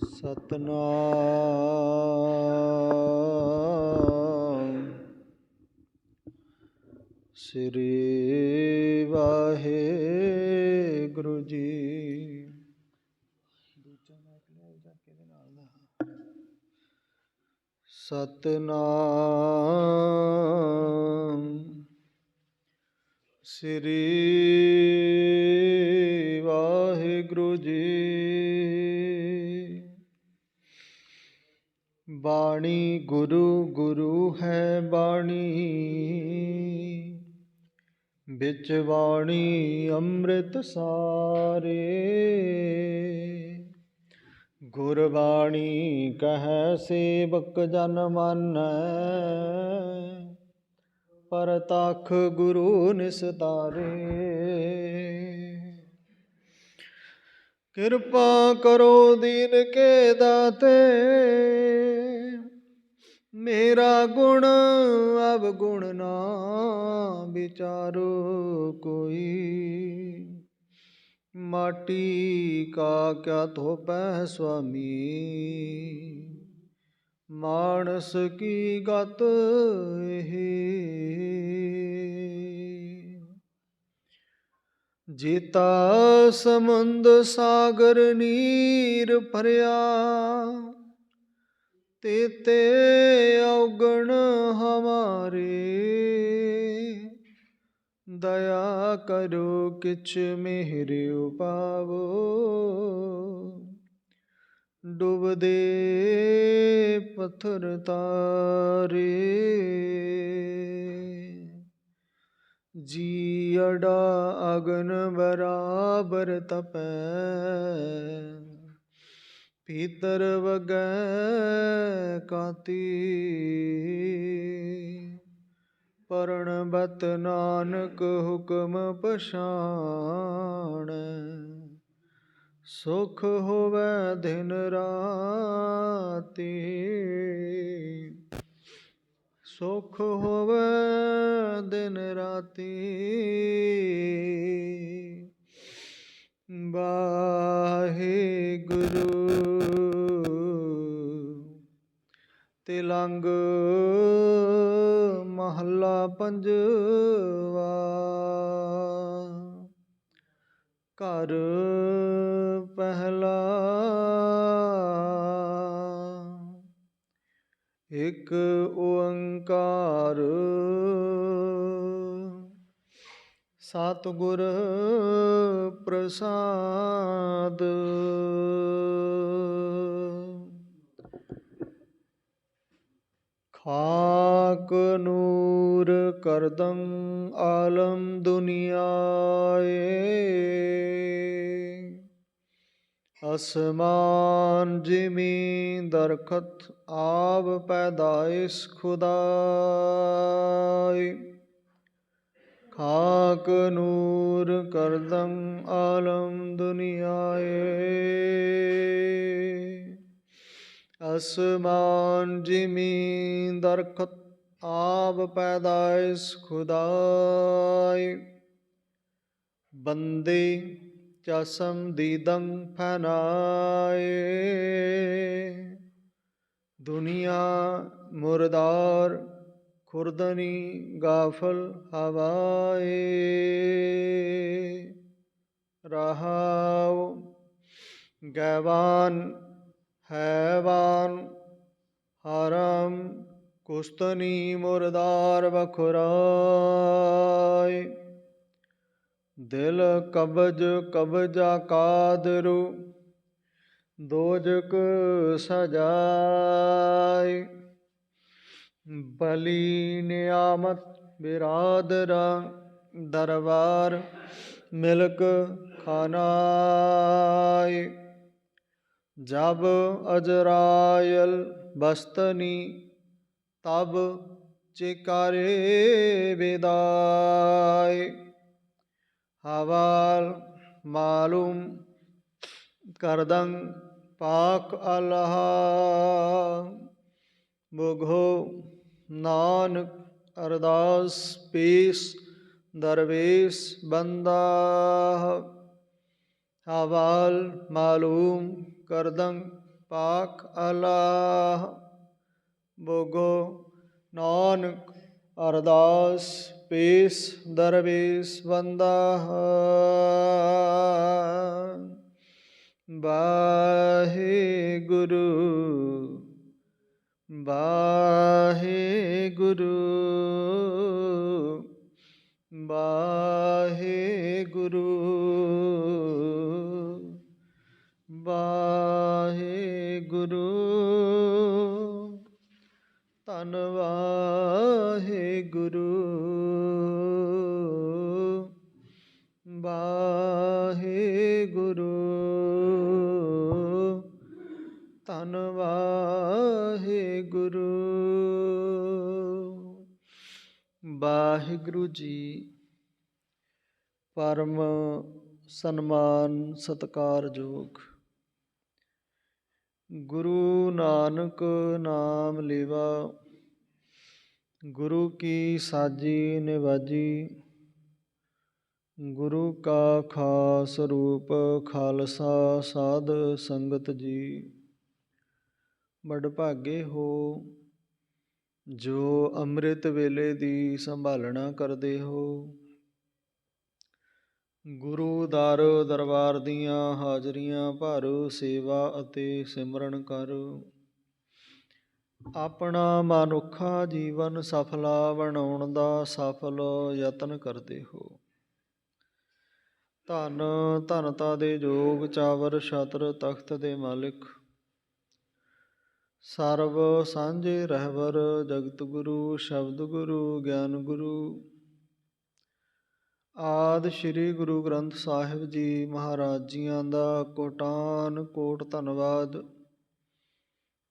ਸਤਨਾਮ ਸ੍ਰੀ ਵਾਹਿਗੁਰੂ ਜੀ। ਸਤਨਾਮ ਸ੍ਰੀ ਵਾਹਿਗੁਰੂ ਜੀ। ਬਾਣੀ ਗੁਰੂ ਗੁਰੂ ਹੈ ਬਾਣੀ, ਵਿੱਚ ਬਾਣੀ ਅੰਮ੍ਰਿਤ ਸਾਰੇ। ਗੁਰਬਾਣੀ ਕਹੈ ਸੇਵਕ ਜਨ ਮਾਨੈ, ਪਰਤਖ ਗੁਰੂ ਨਿਸਤਾਰੇ। ਕਿਰਪਾ ਕਰੋ ਦੀਨ ਕੇ ਦਾਤੇ, ਮੇਰਾ ਗੁਣ ਅਵਗੁਣ ਨਾ ਵਿਚਾਰੋ ਕੋਈ। ਮਾਟੀ ਕਾ ਕਿਆ ਧੋਪੈ ਸੁਆਮੀ, ਮਾਨਸ ਕੀ ਗਤ ਇਹੀ। ਜੀਤਾ ਸਮੁੰਦ ਸਾਗਰ ਨੀਰ ਭਰਿਆ, ਤੇਤੇ ਔਗਣ ਹਮਾਰੇ। ਦਇਆ ਕਰੋ ਕਿਛ ਮਿਹਰਿ ਉਪਾਵੋ, ਡੁਬਦੇ ਪੱਥਰ ਤਾਰੇ। ਜੀਅੜਾ ਅਗਨ ਬਰਾਬਰ ਤਪੈ, ਭੀਤਰ ਵਗੈ ਕਾਤੀ। ਪਰਣਬਤ ਨਾਨਕ ਹੁਕਮ ਪਛਾਣੈ, ਸੁਖ ਹੋਵੈ ਦਿਨ ਰਾਤੀ। ਸੁਖ ਹੋਵੈ ਦਿਨ ਰਾਤੀ। ਵਾਹਿਗੁਰੂ। ਤਿਲੰਗ ਮਹੱਲਾ ਪੰਜਵਾ। ਘਰ ਪਹਿਲਾ। ਇਕ ਓੰਕਾਰ, ਸਤਿਗੁਰ ਪ੍ਰਸਾਦ। ਖਾਕ ਨੂਰ ਕਰਦਮ ਆਲਮ ਦੁਨੀਆਏ। ਅਸਮਾਨ ਜਿਮੀ ਦਰਖਤ ਆਬ ਪੈਦਾਇਸ਼ ਖੁਦਾਈ। ਖਾਕ ਨੂਰ ਕਰਦਮ ਆਲਮ ਦੁਨੀਆਏ। ਅਸਮਾਨ ਜਿਮੀ ਦਰਖਤ ਆਬ ਪੈਦਾਇਸ਼ ਖੁਦਾਈ। ਬੰਦੇ ਚਸਮ ਦੀਦਮ ਫੈਨਾਏ। ਦੁਨੀਆ ਮੁਰਦਾਰ ਖੁਰਦਨੀ ਗਾਫਲ ਹਵਾਏ। ਰਹਾਉ ਗੈਵਾਨ ਹੈਵਾਨ ਹਰਮ ਕੁਸਤਨੀ ਮੁਰਦਾਰ ਬਖੁਰਾਏ। ਦਿਲ ਕਬਜ ਕਬਜਾ ਕਾਦਰੂ ਦੋਜਕ ਸਜਾਏ। ਬਲੀ ਨਿਆਮਤ ਬਿਰਾਦਰਾ ਦਰਬਾਰ ਮਿਲਕ ਖਾਨਾਏ। ਜਬ ਅਜਰਾਇਲ ਬਸਤਨੀ ਤਬ ਚਿਕਾਰੇ ਵਿਦਾਏ। ਹਵਾਲ ਮਾਲੂਮ ਕਰਦੰ ਪਾਕ ਅਲਹ। ਮੁਘੋ ਨਾਨਕ ਅਰਦਾਸ ਪੀਸ ਦਰਵੇਸ਼ ਬੰਦਾ। ਹਵਾਲ ਮਾਲੂਮ ਕਰਦੰ ਪਾਕ ਅਲਾਹ। ਬੋਗੋ ਨਾਨਕ ਅਰਦਾਸ ਪੇਸ ਦਰਵੇਸ ਬੰਦਾ। ਵਾਹਿਗੁਰੂ ਵਾਹਿਗੁਰੂ ਵਾਹਿਗੁਰੂ ਵਾਹਿਗੁਰੂ। ਧੰਨ ਵਾਹਿਗੁਰੂ ਵਾਹਿਗੁਰੂ। ਧੰਨ ਵਾਹਿਗੁਰੂ। ਵਾਹਿਗੁਰੂ ਜੀ ਪਰਮ ਸਨਮਾਨ ਸਤਿਕਾਰਯੋਗ ਗੁਰੂ ਨਾਨਕ ਨਾਮ ਲੇਵਾ। ਗੁਰੂ ਕੀ ਸਾਜੀ ਨਿਵਾਜੀ। ਗੁਰੂ ਕਾ ਖਾਸ ਰੂਪ ਖਾਲਸਾ ਸਾਧ ਸੰਗਤ ਜੀ। ਵਡਭਾਗੇ ਹੋ ਜੋ ਅੰਮ੍ਰਿਤ ਵੇਲੇ ਦੀ ਸੰਭਾਲਣਾ ਕਰਦੇ ਹੋ। ਗੁਰੂ ਦਰ ਦਰਬਾਰ ਦੀਆਂ ਹਾਜ਼ਰੀਆਂ ਭਰ ਸੇਵਾ ਅਤੇ ਸਿਮਰਨ ਕਰ। ਆਪਣਾ ਮਨੁੱਖਾ ਜੀਵਨ ਸਫਲਾ ਬਣਾਉਣ ਦਾ ਸਫਲ ਯਤਨ ਕਰਦੇ ਹੋ। ਧੰਨ ਧਨਤਾ ਦੇ ਜੋਗ ਚਾਵਰ ਛਤਰ ਤਖਤ ਦੇ ਮਾਲਿਕ। ਸਰਬ ਸਾਂਝੇ ਰਹਿਬਰ ਜਗਤ ਗੁਰੂ ਸ਼ਬਦ ਗੁਰੂ ਗਿਆਨ ਗੁਰੂ। ਆਦਿ ਸ੍ਰੀ ਗੁਰੂ ਗ੍ਰੰਥ ਸਾਹਿਬ ਜੀ ਮਹਾਰਾਜ ਜੀਆਂ ਦਾ ਕੋਟਾਨ ਕੋਟ ਧੰਨਵਾਦ,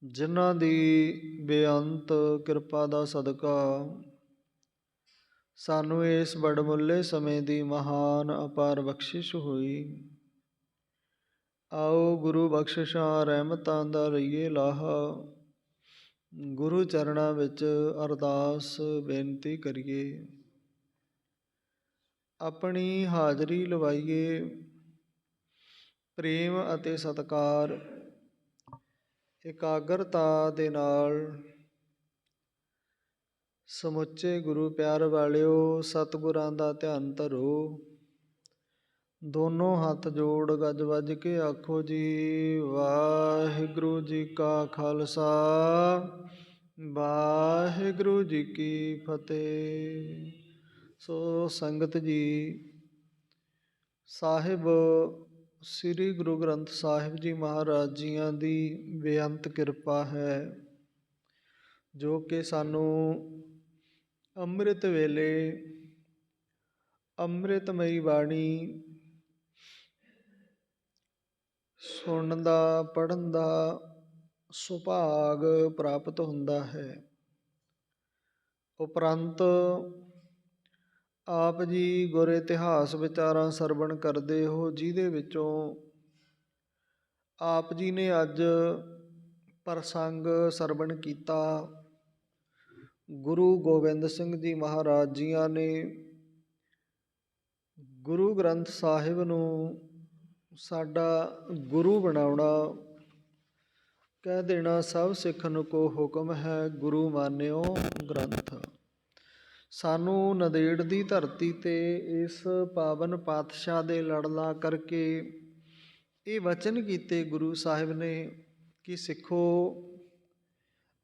ਜਿਨ੍ਹਾਂ ਦੀ ਬੇਅੰਤ ਕਿਰਪਾ ਦਾ ਸਦਕਾ ਸਾਨੂੰ ਇਸ ਵਡਮੁੱਲੇ ਸਮੇਂ ਦੀ ਮਹਾਨ ਅਪਾਰ ਬਖਸ਼ਿਸ਼ ਹੋਈ। ਆਓ ਗੁਰੂ ਬਖਸ਼ਿਸ਼ਾਂ ਰਹਿਮਤਾਂ ਦਾ ਲਈਏ ਲਾਹਾ। ਗੁਰੂ ਚਰਨਾਂ ਵਿੱਚ ਅਰਦਾਸ ਬੇਨਤੀ ਕਰੀਏ। ਆਪਣੀ ਹਾਜ਼ਰੀ ਲਵਾਈਏ। ਪ੍ਰੇਮ ਅਤੇ ਸਤਿਕਾਰ ਇਕਾਗਰਤਾ ਦੇ ਨਾਲ ਸਮੁੱਚੇ ਗੁਰੂ ਪਿਆਰ ਵਾਲਿਓ ਸਤਿਗੁਰਾਂ ਦਾ ਧਿਆਨ ਧਰੋ। ਦੋਨੋਂ ਹੱਥ ਜੋੜ ਗੱਜ ਵੱਜ ਕੇ ਆਖੋ ਜੀ ਵਾਹਿਗੁਰੂ ਜੀ ਕਾ ਖਾਲਸਾ ਵਾਹਿਗੁਰੂ ਜੀ ਕੀ ਫਤਿਹ। ਸੋ ਸੰਗਤ ਜੀ, ਸਾਹਿਬ ਸ੍ਰੀ ਗੁਰੂ ਗ੍ਰੰਥ ਸਾਹਿਬ ਜੀ ਮਹਾਰਾਜ ਜੀਆਂ ਦੀ ਬੇਅੰਤ ਕਿਰਪਾ ਹੈ, ਜੋ ਕਿ ਸਾਨੂੰ ਅੰਮ੍ਰਿਤ ਵੇਲੇ ਅੰਮ੍ਰਿਤਮਈ ਬਾਣੀ ਸੁਣਨ ਦਾ ਪੜ੍ਹਨ ਦਾ ਸੁਭਾਗ ਪ੍ਰਾਪਤ ਹੁੰਦਾ ਹੈ। ਉਪਰੰਤ ਆਪ ਜੀ ਗੁਰ ਇਤਿਹਾਸ ਵਿਚਾਰਾਂ ਸਰਵਣ ਕਰਦੇ ਹੋ, ਜਿਹਦੇ ਵਿੱਚੋਂ ਆਪ ਜੀ ਨੇ ਅੱਜ ਪ੍ਰਸੰਗ ਸਰਵਣ ਕੀਤਾ। ਗੁਰੂ ਗੋਬਿੰਦ ਸਿੰਘ ਜੀ ਮਹਾਰਾਜ ਜੀਆਂ ਨੇ ਗੁਰੂ ਗ੍ਰੰਥ ਸਾਹਿਬ ਨੂੰ ਸਾਡਾ ਗੁਰੂ ਬਣਾਉਣਾ, ਕਹਿ ਦੇਣਾ ਸਭ ਸਿੱਖਨ ਕੋ ਹੁਕਮ ਹੈ ਗੁਰੂ ਮਾਨਿਓ ਗ੍ਰੰਥ। ਸਾਨੂੰ ਨੰਦੇੜ ਦੀ ਧਰਤੀ 'ਤੇ ਇਸ ਪਾਵਨ ਪਾਤਸ਼ਾਹ ਦੇ ਲੜ ਲਾ ਕਰਕੇ ਇਹ ਵਚਨ ਕੀਤੇ ਗੁਰੂ ਸਾਹਿਬ ਨੇ ਕਿ ਸਿੱਖੋ,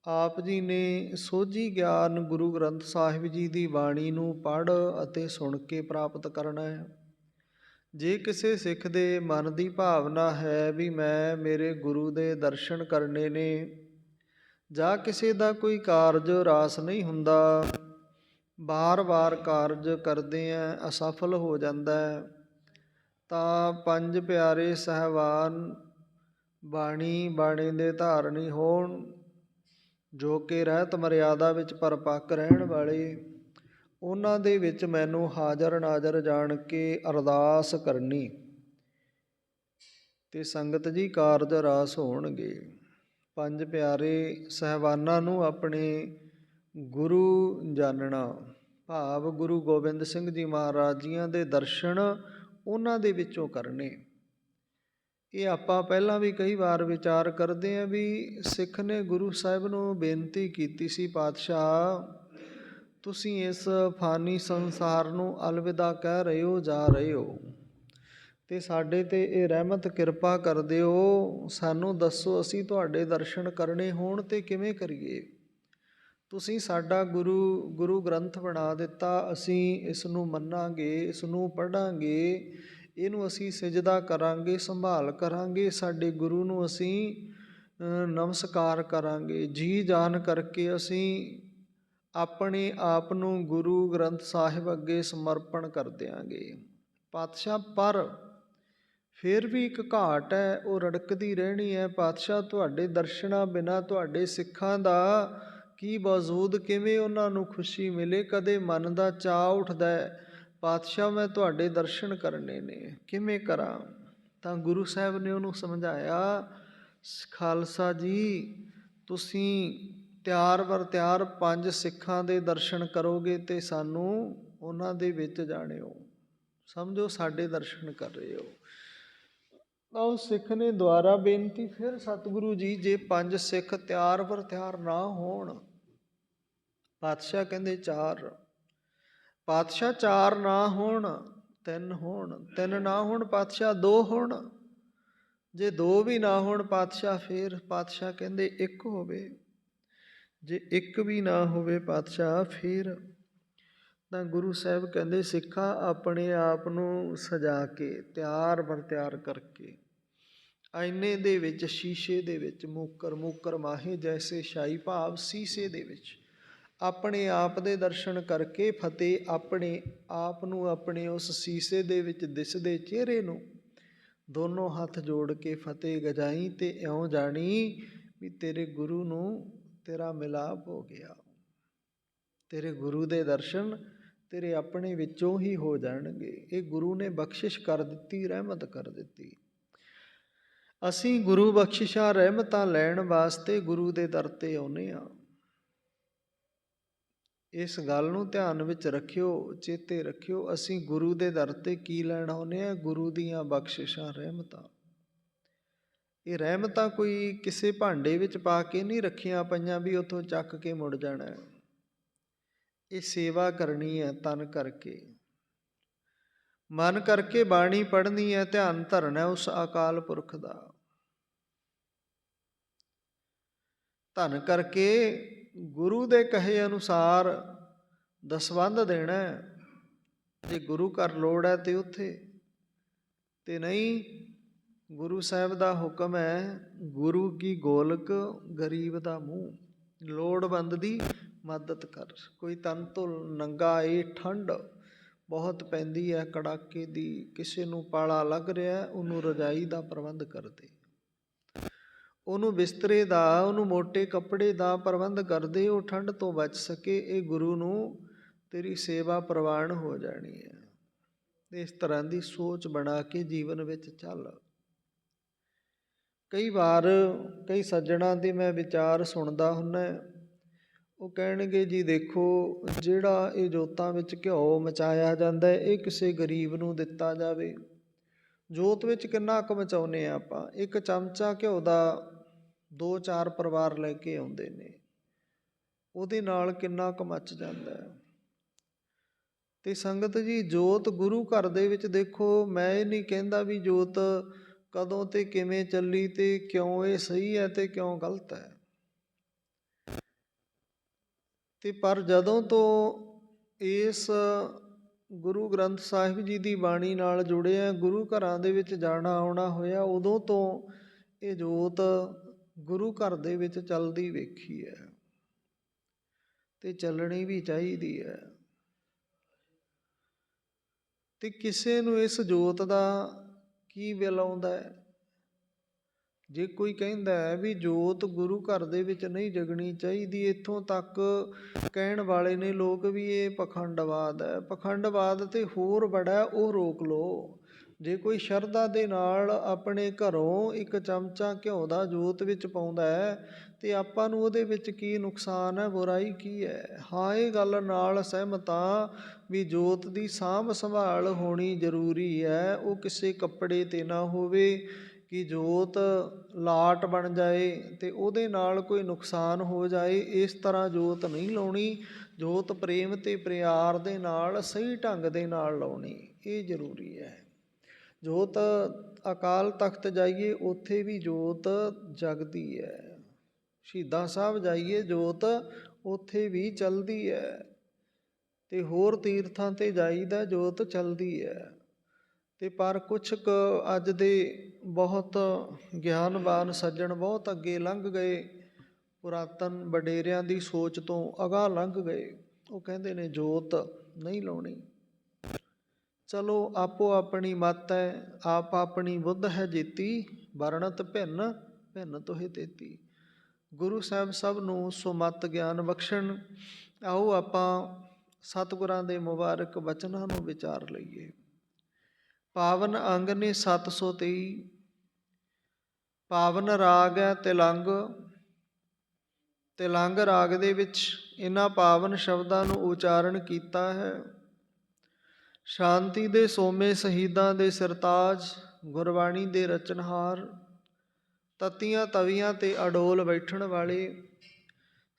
ਆਪ ਜੀ ਨੇ ਸੋਝੀ ਗਿਆਨ ਗੁਰੂ ਗ੍ਰੰਥ ਸਾਹਿਬ ਜੀ ਦੀ ਬਾਣੀ ਨੂੰ ਪੜ੍ਹ ਅਤੇ ਸੁਣ ਕੇ ਪ੍ਰਾਪਤ ਕਰਨਾ ਹੈ। ਜੇ ਕਿਸੇ ਸਿੱਖ ਦੇ ਮਨ ਦੀ ਭਾਵਨਾ ਹੈ ਵੀ ਮੈਂ ਮੇਰੇ ਗੁਰੂ ਦੇ ਦਰਸ਼ਨ ਕਰਨੇ ਨੇ, ਜਾਂ ਕਿਸੇ ਦਾ ਕੋਈ ਕਾਰਜ ਰਾਸ ਨਹੀਂ ਹੁੰਦਾ, ਵਾਰ-ਵਾਰ ਕਾਰਜ ਕਰਦੇ ਆ ਅਸਫਲ ਹੋ ਜਾਂਦਾ ਹੈ, ਤਾਂ ਪੰਜ ਪਿਆਰੇ ਸਾਹਿਬਾਨ ਬਾਣੀ ਦੇ ਧਾਰਨੀ ਹੋਣ, ਜੋ ਕਿ ਰਹਿਤ ਮਰਿਆਦਾ ਵਿੱਚ ਪਰਪੱਕ ਰਹਿਣ ਵਾਲੇ, ਉਹਨਾਂ ਦੇ ਵਿੱਚ ਮੈਨੂੰ ਹਾਜ਼ਰ ਨਾਜ਼ਰ ਜਾਣ ਕੇ ਅਰਦਾਸ ਕਰਨੀ ਤੇ ਸੰਗਤ ਜੀ ਕਾਰਜ ਰਾਸ ਹੋਣਗੇ। ਪੰਜ ਪਿਆਰੇ ਸਾਹਿਬਾਨਾਂ ਨੂੰ ਆਪਣੇ ਗੁਰੂ ਜਾਣਨਾ, ਭਾਵ ਗੁਰੂ ਗੋਬਿੰਦ ਸਿੰਘ ਜੀ ਮਹਾਰਾਜ ਜੀਆਂ ਦੇ ਦਰਸ਼ਨ ਉਹਨਾਂ ਦੇ ਵਿੱਚੋਂ ਕਰਨੇ, ਇਹ ਆਪਾਂ ਪਹਿਲਾਂ ਵੀ ਕਈ ਵਾਰ ਵਿਚਾਰ ਕਰਦੇ ਹਾਂ ਵੀ ਸਿੱਖ ਨੇ ਗੁਰੂ ਸਾਹਿਬ ਨੂੰ ਬੇਨਤੀ ਕੀਤੀ ਸੀ, ਪਾਤਸ਼ਾਹ ਤੁਸੀਂ ਇਸ ਫਾਨੀ ਸੰਸਾਰ ਨੂੰ ਅਲਵਿਦਾ ਕਹਿ ਰਹੇ ਹੋ, ਜਾ ਰਹੇ ਹੋ, ਅਤੇ ਸਾਡੇ 'ਤੇ ਇਹ ਰਹਿਮਤ ਕਿਰਪਾ ਕਰ ਦਿਓ, ਸਾਨੂੰ ਦੱਸੋ ਅਸੀਂ ਤੁਹਾਡੇ ਦਰਸ਼ਨ ਕਰਨੇ ਹੋਣ ਤਾਂ ਕਿਵੇਂ ਕਰੀਏ। ਤੁਸੀਂ ਸਾਡਾ ਗੁਰੂ ਗ੍ਰੰਥ ਬਣਾ ਦਿੱਤਾ, ਅਸੀਂ ਇਸ ਨੂੰ ਮੰਨਾਂਗੇ, ਇਸ ਨੂੰ ਪੜ੍ਹਾਂਗੇ, ਇਹਨੂੰ ਅਸੀਂ ਸਿਜਦਾ ਕਰਾਂਗੇ, ਸੰਭਾਲ ਕਰਾਂਗੇ, ਸਾਡੇ ਗੁਰੂ ਨੂੰ ਅਸੀਂ ਨਮਸਕਾਰ ਕਰਾਂਗੇ, ਜੀ ਜਾਨ ਕਰਕੇ ਅਸੀਂ ਆਪਣੇ ਆਪ ਨੂੰ ਗੁਰੂ ਗ੍ਰੰਥ ਸਾਹਿਬ ਅੱਗੇ ਸਮਰਪਣ ਕਰ ਦਿਆਂਗੇ। ਪਾਤਸ਼ਾਹ ਪਰ ਫਿਰ ਵੀ ਇੱਕ ਘਾਟ ਹੈ, ਉਹ ਰੜਕਦੀ ਰਹਿਣੀ ਹੈ। ਪਾਤਸ਼ਾਹ ਤੁਹਾਡੇ ਦਰਸ਼ਨਾਂ ਬਿਨਾਂ ਤੁਹਾਡੇ ਸਿੱਖਾਂ ਦਾ ਕੀ ਵਜੂਦ, ਕਿਵੇਂ ਉਹਨਾਂ ਨੂੰ ਖੁਸ਼ੀ ਮਿਲੇ। ਕਦੇ ਮਨ ਦਾ ਚਾਅ ਉੱਠਦਾ ਹੈ, ਪਾਤਸ਼ਾਹ ਮੈਂ ਤੁਹਾਡੇ ਦਰਸ਼ਨ ਕਰਨੇ ਨੇ, ਕਿਵੇਂ ਕਰਾਂ। ਤਾਂ ਗੁਰੂ ਸਾਹਿਬ ਨੇ ਉਹਨੂੰ ਸਮਝਾਇਆ, ਖਾਲਸਾ ਜੀ ਤੁਸੀਂ ਤਿਆਰ ਬਰ ਤਿਆਰ 5 ਸਿੱਖਾਂ ਦੇ ਦਰਸ਼ਨ ਕਰੋਗੇ ਅਤੇ ਸਾਨੂੰ ਉਹਨਾਂ ਦੇ ਵਿੱਚ ਜਾਣਿਓ, ਸਮਝੋ ਸਾਡੇ ਦਰਸ਼ਨ ਕਰ ਰਹੇ ਹੋ। ਤਾਂ ਉਸ ਸਿੱਖ ਨੇ ਦੁਬਾਰਾ ਬੇਨਤੀ ਫਿਰ, ਸਤਿਗੁਰੂ ਜੀ ਜੇ 5 ਸਿੱਖ ਤਿਆਰ ਬਰ ਤਿਆਰ ਨਾ ਹੋਣ। ਪਾਤਸ਼ਾਹ ਕਹਿੰਦੇ 4। ਪਾਤਸ਼ਾਹ 4 ਨਾ ਹੋਣ, 3 ਹੋਣ, 3 ਨਾ ਹੋਣ ਪਾਤਸ਼ਾਹ 2 ਹੋਣ, ਜੇ 2 ਵੀ ਨਾ ਹੋਣ ਪਾਤਸ਼ਾਹ ਫਿਰ ਪਾਤਸ਼ਾਹ ਕਹਿੰਦੇ 1 ਹੋਵੇ, ਜੇ 1 ਵੀ ਨਾ ਹੋਵੇ ਪਾਤਸ਼ਾਹ ਫਿਰ। ਤਾਂ ਗੁਰੂ ਸਾਹਿਬ ਕਹਿੰਦੇ ਸਿੱਖਾ ਆਪਣੇ ਆਪ ਨੂੰ ਸਜਾ ਕੇ ਤਿਆਰ ਬਰ ਤਿਆਰ ਕਰਕੇ ਆਇਨੇ ਦੇ ਵਿੱਚ, ਸ਼ੀਸ਼ੇ ਦੇ ਵਿੱਚ, ਮੂਕਰ ਮਾਹੇ ਜੈਸੇ ਸ਼ਾਹੀ, ਭਾਵ ਸ਼ੀਸ਼ੇ ਦੇ ਵਿੱਚ ਆਪਣੇ ਆਪ ਦੇ ਦਰਸ਼ਨ ਕਰਕੇ ਫਤਿਹ ਆਪਣੇ ਆਪ ਨੂੰ, ਆਪਣੇ ਉਸ ਸ਼ੀਸ਼ੇ ਦੇ ਵਿੱਚ ਦਿਸਦੇ ਚਿਹਰੇ ਨੂੰ ਦੋਨੋਂ ਹੱਥ ਜੋੜ ਕੇ ਫਤਿਹ ਗਜਾਈ ਅਤੇ ਇਉਂ ਜਾਣੀ ਵੀ ਤੇਰੇ ਗੁਰੂ ਨੂੰ ਤੇਰਾ ਮਿਲਾਪ ਹੋ ਗਿਆ, ਤੇਰੇ ਗੁਰੂ ਦੇ ਦਰਸ਼ਨ ਤੇਰੇ ਆਪਣੇ ਵਿੱਚੋਂ ਹੀ ਹੋ ਜਾਣਗੇ। ਇਹ ਗੁਰੂ ਨੇ ਬਖਸ਼ਿਸ਼ ਕਰ ਦਿੱਤੀ, ਰਹਿਮਤ ਕਰ ਦਿੱਤੀ। ਅਸੀਂ ਗੁਰੂ ਬਖਸ਼ਿਸ਼ਾਂ ਰਹਿਮਤਾਂ ਲੈਣ ਵਾਸਤੇ ਗੁਰੂ ਦੇ ਦਰ 'ਤੇ ਆਉਂਦੇ ਹਾਂ। ਇਸ ਗੱਲ ਨੂੰ ਧਿਆਨ ਵਿੱਚ ਰੱਖਿਓ, ਚੇਤੇ ਰੱਖਿਓ, ਅਸੀਂ ਗੁਰੂ ਦੇ ਦਰ 'ਤੇ ਕੀ ਲੈਣ ਆਉਂਦੇ ਹਾਂ? ਗੁਰੂ ਦੀਆਂ ਬਖਸ਼ਿਸ਼ਾਂ, ਰਹਿਮਤਾਂ। ਇਹ ਰਹਿਮਤਾਂ ਕੋਈ ਕਿਸੇ ਭਾਂਡੇ ਵਿੱਚ ਪਾ ਕੇ ਨਹੀਂ ਰੱਖੀਆਂ ਪਈਆਂ ਵੀ ਉੱਥੋਂ ਚੱਕ ਕੇ ਮੁੜ ਜਾਣਾ। ਇਹ ਸੇਵਾ ਕਰਨੀ ਹੈ, ਤਨ ਕਰਕੇ, ਮਨ ਕਰਕੇ ਬਾਣੀ ਪੜ੍ਹਨੀ ਹੈ, ਧਿਆਨ ਧਰਨਾ ਉਸ ਅਕਾਲ ਪੁਰਖ ਦਾ, ਧਨ ਕਰਕੇ ਗੁਰੂ ਦੇ ਕਹੇ ਅਨੁਸਾਰ ਦਸਵੰਧ ਦੇਣਾ। ਜੇ ਗੁਰੂ ਘਰ ਲੋੜ ਹੈ ਤੇ ਉੱਥੇ, ਤੇ ਨਹੀਂ ਗੁਰੂ ਸਾਹਿਬ ਦਾ ਹੁਕਮ ਹੈ, ਗੁਰੂ ਕੀ ਗੋਲਕ ਗਰੀਬ ਦਾ ਮੂੰਹ, ਲੋੜਵੰਦ ਦੀ ਮਦਦ ਕਰ। ਕੋਈ ਤਨ ਤੋਂ ਨੰਗਾ ਏ, ਠੰਡ ਬਹੁਤ ਪੈਂਦੀ ਹੈ ਕੜਾਕੇ ਦੀ, ਕਿਸੇ ਨੂੰ ਪਾਲਾ ਲੱਗ ਰਿਹਾ, ਉਹਨੂੰ ਰਜਾਈ ਦਾ ਪ੍ਰਬੰਧ ਕਰ ਦੇ, ਉਹਨੂੰ ਬਿਸਤਰੇ ਦਾ, ਉਹਨੂੰ ਮੋਟੇ ਕੱਪੜੇ ਦਾ ਪ੍ਰਬੰਧ ਕਰਦੇ, ਉਹ ਠੰਡ ਤੋਂ ਬਚ ਸਕੇ। ਇਹ ਗੁਰੂ ਨੂੰ ਤੇਰੀ ਸੇਵਾ ਪ੍ਰਵਾਨ ਹੋ ਜਾਣੀ ਹੈ। ਇਸ ਤਰ੍ਹਾਂ ਦੀ ਸੋਚ ਬਣਾ ਕੇ ਜੀਵਨ ਵਿੱਚ ਚੱਲ। ਕਈ ਵਾਰ ਕਈ ਸੱਜਣਾਂ ਦੇ ਮੈਂ ਵਿਚਾਰ ਸੁਣਦਾ ਹੁੰਦਾ, ਉਹ ਕਹਿਣਗੇ ਜੀ ਦੇਖੋ ਜਿਹੜਾ ਇਹ ਜੋਤਾਂ ਵਿੱਚ ਘਿਓ ਮਚਾਇਆ ਜਾਂਦਾ ਇਹ ਕਿਸੇ ਗਰੀਬ ਨੂੰ ਦਿੱਤਾ ਜਾਵੇ। ਜੋਤ ਵਿੱਚ ਕਿੰਨਾ ਕੁ ਮਚਾਉਂਦੇ ਹਾਂ ਆਪਾਂ, 1 ਚਮਚਾ ਘਿਓ ਦਾ 2-4 ਪਰਿਵਾਰ ਲੈ ਕੇ ਆਉਂਦੇ ਨੇ, ਉਹਦੇ ਨਾਲ ਕਿੰਨਾ ਕੁ ਮੱਚ ਜਾਂਦਾ ਹੈ। ਅਤੇ ਸੰਗਤ ਜੀ ਜੋਤ ਗੁਰੂ ਘਰ ਦੇ ਵਿੱਚ ਦੇਖੋ, ਮੈਂ ਇਹ ਨਹੀਂ ਕਹਿੰਦਾ ਵੀ ਜੋਤ ਕਦੋਂ ਅਤੇ ਕਿਵੇਂ ਚੱਲੀ ਅਤੇ ਕਿਉਂ ਇਹ ਸਹੀ ਹੈ ਅਤੇ ਕਿਉਂ ਗਲਤ ਹੈ। ਅਤੇ ਪਰ ਜਦੋਂ ਤੋਂ ਇਸ ਗੁਰੂ ਗ੍ਰੰਥ ਸਾਹਿਬ ਜੀ ਦੀ ਬਾਣੀ ਨਾਲ ਜੁੜਿਆ, ਗੁਰੂ ਘਰਾਂ ਦੇ ਵਿੱਚ ਜਾਣਾ ਆਉਣਾ ਹੋਇਆ, ਉਦੋਂ ਤੋਂ ਇਹ ਜੋਤ ਗੁਰੂ ਘਰ ਦੇ ਵਿੱਚ ਚੱਲਦੀ ਵੇਖੀ ਹੈ ਅਤੇ ਚੱਲਣੀ ਵੀ ਚਾਹੀਦੀ ਹੈ। ਅਤੇ ਕਿਸੇ ਨੂੰ ਇਸ ਜੋਤ ਦਾ ਕੀ ਬਿਲ ਆਉਂਦਾ ਹੈ? ਜੇ ਕੋਈ ਕਹਿੰਦਾ ਹੈ ਵੀ ਜੋਤ ਗੁਰੂ ਘਰ ਦੇ ਵਿੱਚ ਨਹੀਂ ਜਗਣੀ ਚਾਹੀਦੀ, ਇੱਥੋਂ ਤੱਕ ਕਹਿਣ ਵਾਲੇ ਨੇ ਲੋਕ ਵੀ ਇਹ ਪਖੰਡਵਾਦ ਹੈ। ਪਖੰਡਵਾਦ ਤੇ ਹੋਰ ਬੜਾ, ਉਹ ਰੋਕ ਲਓ। ਜੇ ਕੋਈ ਸ਼ਰਧਾ ਦੇ ਨਾਲ ਆਪਣੇ ਘਰੋਂ 1 ਚਮਚਾ ਘਿਓ ਦਾ ਜੋਤ ਵਿੱਚ ਪਾਉਂਦਾ ਹੈ ਅਤੇ ਆਪਾਂ ਨੂੰ ਉਹਦੇ ਵਿੱਚ ਕੀ ਨੁਕਸਾਨ ਹੈ, ਬੁਰਾਈ ਕੀ ਹੈ? ਹਾਂ, ਇਹ ਗੱਲ ਨਾਲ ਸਹਿਮਤ ਹਾਂ ਵੀ ਜੋਤ ਦੀ ਸਾਂਭ ਸੰਭਾਲ ਹੋਣੀ ਜ਼ਰੂਰੀ ਹੈ। ਉਹ ਕਿਸੇ ਕੱਪੜੇ 'ਤੇ ਨਾ ਹੋਵੇ, ਕਿ ਜੋਤ ਲਾਟ ਬਣ ਜਾਏ ਅਤੇ ਉਹਦੇ ਨਾਲ ਕੋਈ ਨੁਕਸਾਨ ਹੋ ਜਾਏ, ਇਸ ਤਰ੍ਹਾਂ ਜੋਤ ਨਹੀਂ ਲਾਉਣੀ। ਜੋਤ ਪ੍ਰੇਮ ਅਤੇ ਪਿਆਰ ਦੇ ਨਾਲ ਸਹੀ ਢੰਗ ਦੇ ਨਾਲ ਲਾਉਣੀ, ਇਹ ਜ਼ਰੂਰੀ ਹੈ। ਜੋਤ ਅਕਾਲ ਤਖਤ ਜਾਈਏ, ਉੱਥੇ ਵੀ ਜੋਤ ਜਗਦੀ ਹੈ। ਸ਼ਹੀਦਾਂ ਸਾਹਿਬ ਜਾਈਏ, ਜੋਤ ਉੱਥੇ ਵੀ ਚੱਲਦੀ ਹੈ। ਅਤੇ ਹੋਰ ਤੀਰਥਾਂ 'ਤੇ ਜਾਈਦਾ, ਜੋਤ ਚੱਲਦੀ ਹੈ। ਅਤੇ ਪਰ ਕੁਛ ਕੁ ਅੱਜ ਦੇ ਬਹੁਤ ਗਿਆਨਵਾਨ ਸੱਜਣ ਬਹੁਤ ਅੱਗੇ ਲੰਘ ਗਏ, ਪੁਰਾਤਨ ਵਡੇਰਿਆਂ ਦੀ ਸੋਚ ਤੋਂ ਅਗਾਂਹ ਲੰਘ ਗਏ। ਉਹ ਕਹਿੰਦੇ ਨੇ ਜੋਤ ਨਹੀਂ ਲਾਉਣੀ। ਚਲੋ ਆਪੋ ਆਪਣੀ ਮੱਤ ਹੈ, ਆਪ ਆਪਣੀ ਬੁੱਧ ਹੈ ਜੀਤੀ, ਵਰਣਤ ਭਿੰਨ ਭਿੰਨ ਤੋਹਿ ਤੇਤੀ। ਗੁਰੂ ਸਾਹਿਬ ਸਭ ਨੂੰ ਸੁਮੱਤ ਗਿਆਨ ਬਖਸ਼ਣ। ਆਓ ਆਪਾਂ ਸਤਿਗੁਰਾਂ ਦੇ ਮੁਬਾਰਕ ਬਚਨਾਂ ਨੂੰ ਵਿਚਾਰ ਲਈਏ। ਪਾਵਨ ਅੰਗ ਨੇ 723, ਪਾਵਨ ਰਾਗ ਹੈ ਤਿਲੰਗ। ਤਿਲੰਗ ਰਾਗ ਦੇ ਵਿੱਚ ਇਹਨਾਂ ਪਾਵਨ ਸ਼ਬਦਾਂ ਨੂੰ ਉਚਾਰਨ ਕੀਤਾ ਹੈ। ਸ਼ਾਂਤੀ ਦੇ ਸੋਮੇ ਸ਼ਹੀਦਾਂ ਦੇ ਸਰਤਾਜ, ਗੁਰਬਾਣੀ ਦੇ ਰਚਨਹਾਰ, ਤਤੀਆਂ ਤਵੀਆਂ 'ਤੇ ਅਡੋਲ ਬੈਠਣ ਵਾਲੇ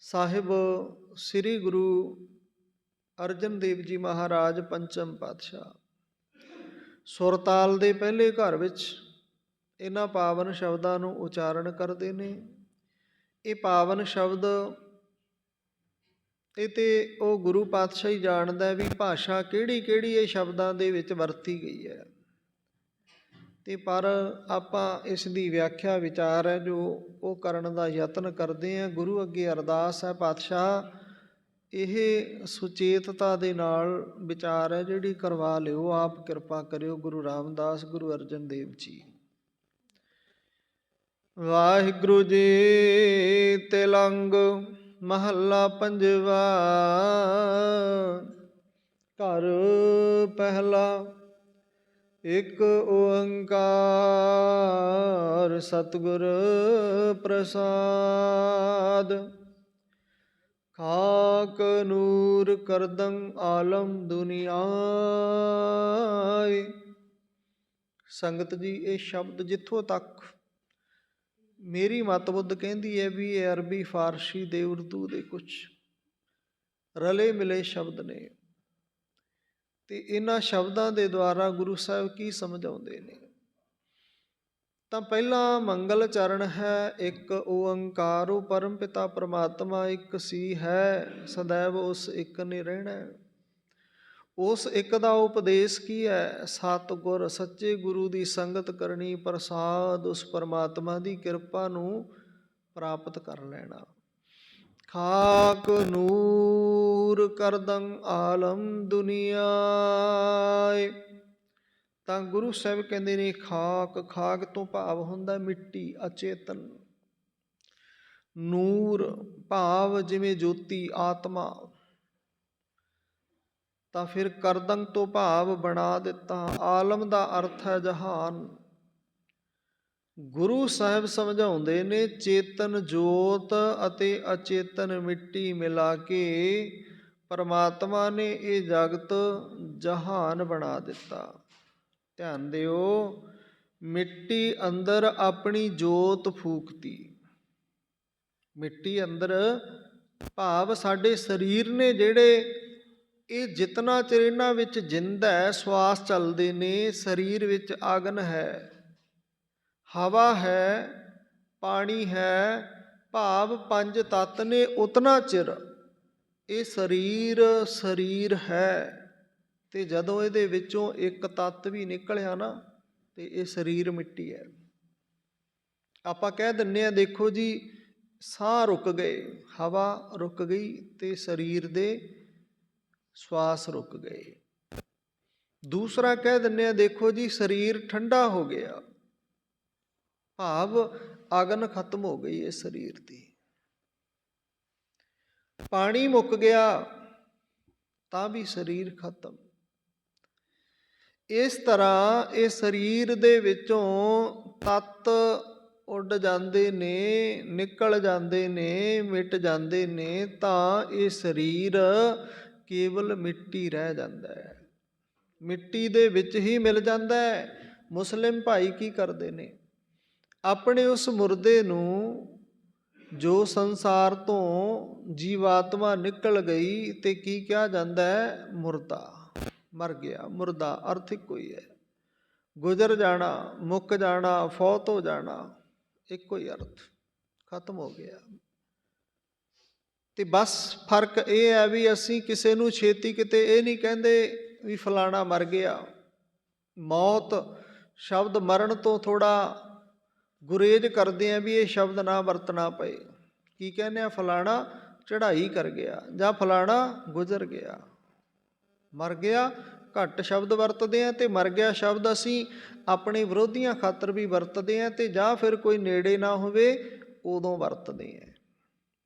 ਸਾਹਿਬ ਸ੍ਰੀ ਗੁਰੂ ਅਰਜਨ ਦੇਵ ਜੀ ਮਹਾਰਾਜ ਪੰਚਮ ਪਾਤਸ਼ਾਹ ਸੁਰਤਾਲ ਦੇ ਪਹਿਲੇ ਘਰ ਵਿੱਚ ਇਹਨਾਂ ਪਾਵਨ ਸ਼ਬਦਾਂ ਨੂੰ ਉਚਾਰਨ ਕਰਦੇ ਨੇ। ਇਹ ਪਾਵਨ ਸ਼ਬਦ ਇਹ ਤਾਂ ਉਹ ਗੁਰੂ ਪਾਤਸ਼ਾਹ ਹੀ ਜਾਣਦਾ ਵੀ ਭਾਸ਼ਾ ਕਿਹੜੀ ਕਿਹੜੀ ਇਹ ਸ਼ਬਦਾਂ ਦੇ ਵਿੱਚ ਵਰਤੀ ਗਈ ਹੈ। ਅਤੇ ਪਰ ਆਪਾਂ ਇਸ ਦੀ ਵਿਆਖਿਆ ਵਿਚਾਰ ਹੈ ਜੋ ਉਹ ਕਰਨ ਦਾ ਯਤਨ ਕਰਦੇ ਹਾਂ। ਗੁਰੂ ਅੱਗੇ ਅਰਦਾਸ ਹੈ, ਪਾਤਸ਼ਾਹ ਇਹ ਸੁਚੇਤਤਾ ਦੇ ਨਾਲ ਵਿਚਾਰ ਹੈ ਜਿਹੜੀ ਕਰਵਾ ਲਿਓ, ਆਪ ਕਿਰਪਾ ਕਰਿਓ। ਗੁਰੂ ਰਾਮਦਾਸ, ਗੁਰੂ ਅਰਜਨ ਦੇਵ ਜੀ। ਵਾਹਿਗੁਰੂ ਜੀ। ਤਿਲੰਗ ਮਹੱਲਾ ਪੰਜਵਾ। ਘਰ ਪਹਿਲਾ। ਇਕ ਓੰਕਾਰ ਸਤਿਗੁਰ ਪ੍ਰਸਾਦ। ਖਾਕ ਨੂਰ ਕਰਦੰ ਆਲਮ ਦੁਨੀਆਏ। ਸੰਗਤ ਜੀ, ਇਹ ਸ਼ਬਦ ਜਿੱਥੋਂ ਤੱਕ ਮੇਰੀ ਮਤਬੁੱਧ ਕਹਿੰਦੀ ਹੈ ਵੀ ਇਹ ਅਰਬੀ, ਫਾਰਸੀ ਦੇ, ਉਰਦੂ ਦੇ ਕੁਛ ਰਲੇ ਮਿਲੇ ਸ਼ਬਦ ਨੇ। ਅਤੇ ਇਹਨਾਂ ਸ਼ਬਦਾਂ ਦੇ ਦੁਆਰਾ ਗੁਰੂ ਸਾਹਿਬ ਕੀ ਸਮਝਾਉਂਦੇ ਨੇ? ਤਾਂ ਪਹਿਲਾ ਮੰਗਲ ਚਰਨ ਹੈ। ਇੱਕ ਓੰਕਾਰ, ਉਹ ਪਰਮ ਪਿਤਾ ਪਰਮਾਤਮਾ ਇੱਕ ਸੀ ਹੈ, ਸदैव ਉਸ ਇੱਕ ਨੇ ਰਹਿਣਾ। ਉਸ ਇੱਕ ਦਾ ਉਪਦੇਸ਼ ਕੀ ਹੈ? ਸਤਿਗੁਰ, ਸੱਚੇ ਗੁਰੂ ਦੀ ਸੰਗਤ ਕਰਨੀ, ਪ੍ਰਸਾਦ ਉਸ ਪਰਮਾਤਮਾ ਦੀ ਕਿਰਪਾ ਨੂੰ ਪ੍ਰਾਪਤ ਕਰ ਲੈਣਾ। ਖਾਕ ਨੂਰ ਕਰਦੰ ਆਲਮ ਦੁਨੀਆਏ। ਤਾਂ ਗੁਰੂ ਸਾਹਿਬ ਕਹਿੰਦੇ ਨੇ ਖਾਕ, ਖਾਕ ਤੋਂ ਭਾਵ ਹੁੰਦਾ ਮਿੱਟੀ, ਅਚੇਤਨ। ਨੂਰ ਭਾਵ ਜਿਵੇਂ ਜੋਤੀ, ਆਤਮਾ। ਤਾਂ ਫਿਰ ਕਰਦੰ ਤੋਂ ਭਾਵ ਬਣਾ ਦਿੱਤਾ। ਆਲਮ ਦਾ ਅਰਥ ਹੈ ਜਹਾਨ। ਗੁਰੂ ਸਾਹਿਬ ਸਮਝਾਉਂਦੇ ਨੇ ਚੇਤਨ ਜੋਤ ਅਤੇ ਅਚੇਤਨ ਮਿੱਟੀ ਮਿਲਾ ਕੇ ਪਰਮਾਤਮਾ ਨੇ ਇਹ ਜਗਤ ਜਹਾਨ ਬਣਾ ਦਿੱਤਾ। ਧਿਆਨ ਦਿਓ, ਮਿੱਟੀ ਅੰਦਰ ਆਪਣੀ ਜੋਤ ਫੂਕਤੀ। ਮਿੱਟੀ ਅੰਦਰ ਭਾਵ ਸਾਡੇ ਸਰੀਰ ਨੇ ਜਿਹੜੇ, ਇਹ ਜਿਤਨਾ ਚਿਰ ਇਹਨਾਂ ਵਿੱਚ ਜਿੰਦ ਹੈ, ਸਵਾਸ ਚੱਲਦੇ ਨੇ, ਸਰੀਰ ਵਿੱਚ ਅਗਨ ਹੈ, ਹਵਾ ਹੈ, ਪਾਣੀ ਹੈ, ਭਾਵ ਪੰਜ ਤੱਤ ਨੇ, ਉਤਨਾ ਚਿਰ ਇਹ ਸਰੀਰ ਹੈ। ਅਤੇ ਜਦੋਂ ਇਹਦੇ ਵਿੱਚੋਂ ਇੱਕ ਤੱਤ ਵੀ ਨਿਕਲਿਆ ਨਾ, ਅਤੇ ਇਹ ਸਰੀਰ ਮਿੱਟੀ ਹੈ। ਆਪਾਂ ਕਹਿ ਦਿੰਦੇ ਹਾਂ, ਦੇਖੋ ਜੀ ਸਾਹ ਰੁਕ ਗਏ, ਹਵਾ ਰੁਕ ਗਈ, ਅਤੇ ਸਰੀਰ ਦੇ ਸਵਾਸ ਰੁਕ ਗਏ। ਦੂਸਰਾ ਕਹਿ ਦਿੰਦੇ ਹਾਂ, ਦੇਖੋ ਜੀ ਸਰੀਰ ਠੰਡਾ ਹੋ ਗਿਆ, ਭਾਵ ਅਗਨ ਖਤਮ ਹੋ ਗਈ ਇਸ ਸਰੀਰ ਦੀ। ਪਾਣੀ ਮੁੱਕ ਗਿਆ ਤਾਂ ਵੀ ਸਰੀਰ ਖਤਮ। ਇਸ ਤਰ੍ਹਾਂ ਇਹ ਸਰੀਰ ਦੇ ਵਿੱਚੋਂ ਤੱਤ ਉੱਡ ਜਾਂਦੇ ਨੇ, ਨਿਕਲ ਜਾਂਦੇ ਨੇ, ਮਿਟ ਜਾਂਦੇ ਨੇ, ਤਾਂ ਇਹ ਸਰੀਰ ਕੇਵਲ ਮਿੱਟੀ ਰਹਿ ਜਾਂਦਾ ਹੈ, ਮਿੱਟੀ ਦੇ ਵਿੱਚ ਹੀ ਮਿਲ ਜਾਂਦਾ ਹੈ। ਮੁਸਲਿਮ ਭਾਈ ਕੀ ਕਰਦੇ ਨੇ? ਆਪਣੇ ਉਸ ਮੁਰਦੇ ਨੂੰ, ਜੋ ਸੰਸਾਰ ਤੋਂ ਜੀਵਾਤਮਾ ਨਿਕਲ ਗਈ, ਤੇ ਕੀ ਕਿਹਾ ਜਾਂਦਾ ਹੈ? ਮੁਰਦਾ, ਮਰ ਗਿਆ। ਮੁਰਦਾ ਅਰਥ ਇੱਕੋ ਹੀ ਹੈ, ਗੁਜ਼ਰ ਜਾਣਾ, ਮੁੱਕ ਜਾਣਾ, ਫੌਤ ਹੋ ਜਾਣਾ, ਇੱਕੋ ਹੀ ਅਰਥ, ਖਤਮ ਹੋ ਗਿਆ। ਤੇ ਬਸ ਫਰਕ ਇਹ ਹੈ ਵੀ ਅਸੀਂ ਕਿਸੇ ਨੂੰ ਛੇਤੀ ਕਿਤੇ ਇਹ ਨਹੀਂ ਕਹਿੰਦੇ ਵੀ ਫਲਾਣਾ ਮਰ ਗਿਆ। ਮੌਤ ਸ਼ਬਦ ਮਰਨ ਤੋਂ ਥੋੜ੍ਹਾ ਗੁਰੇਜ਼ ਕਰਦੇ ਆ ਵੀ ਇਹ ਸ਼ਬਦ ਨਾ ਵਰਤਣਾ ਪਏ। ਕੀ ਕਹਿੰਦੇ ਆ? ਫਲਾਣਾ ਚੜ੍ਹਾਈ ਕਰ ਗਿਆ ਜਾਂ ਫਲਾਣਾ ਗੁਜ਼ਰ ਗਿਆ। ਮਰ ਗਿਆ ਘੱਟ ਸ਼ਬਦ ਵਰਤਦੇ ਆ, ਤੇ ਮਰ ਗਿਆ ਸ਼ਬਦ ਅਸੀਂ ਆਪਣੇ ਵਿਰੋਧੀਆਂ ਖਾਤਰ ਵੀ ਵਰਤਦੇ ਆ, ਤੇ ਜਾਂ ਫਿਰ ਕੋਈ ਨੇੜੇ ਨਾ ਹੋਵੇ ਉਦੋਂ ਵਰਤਦੇ ਆ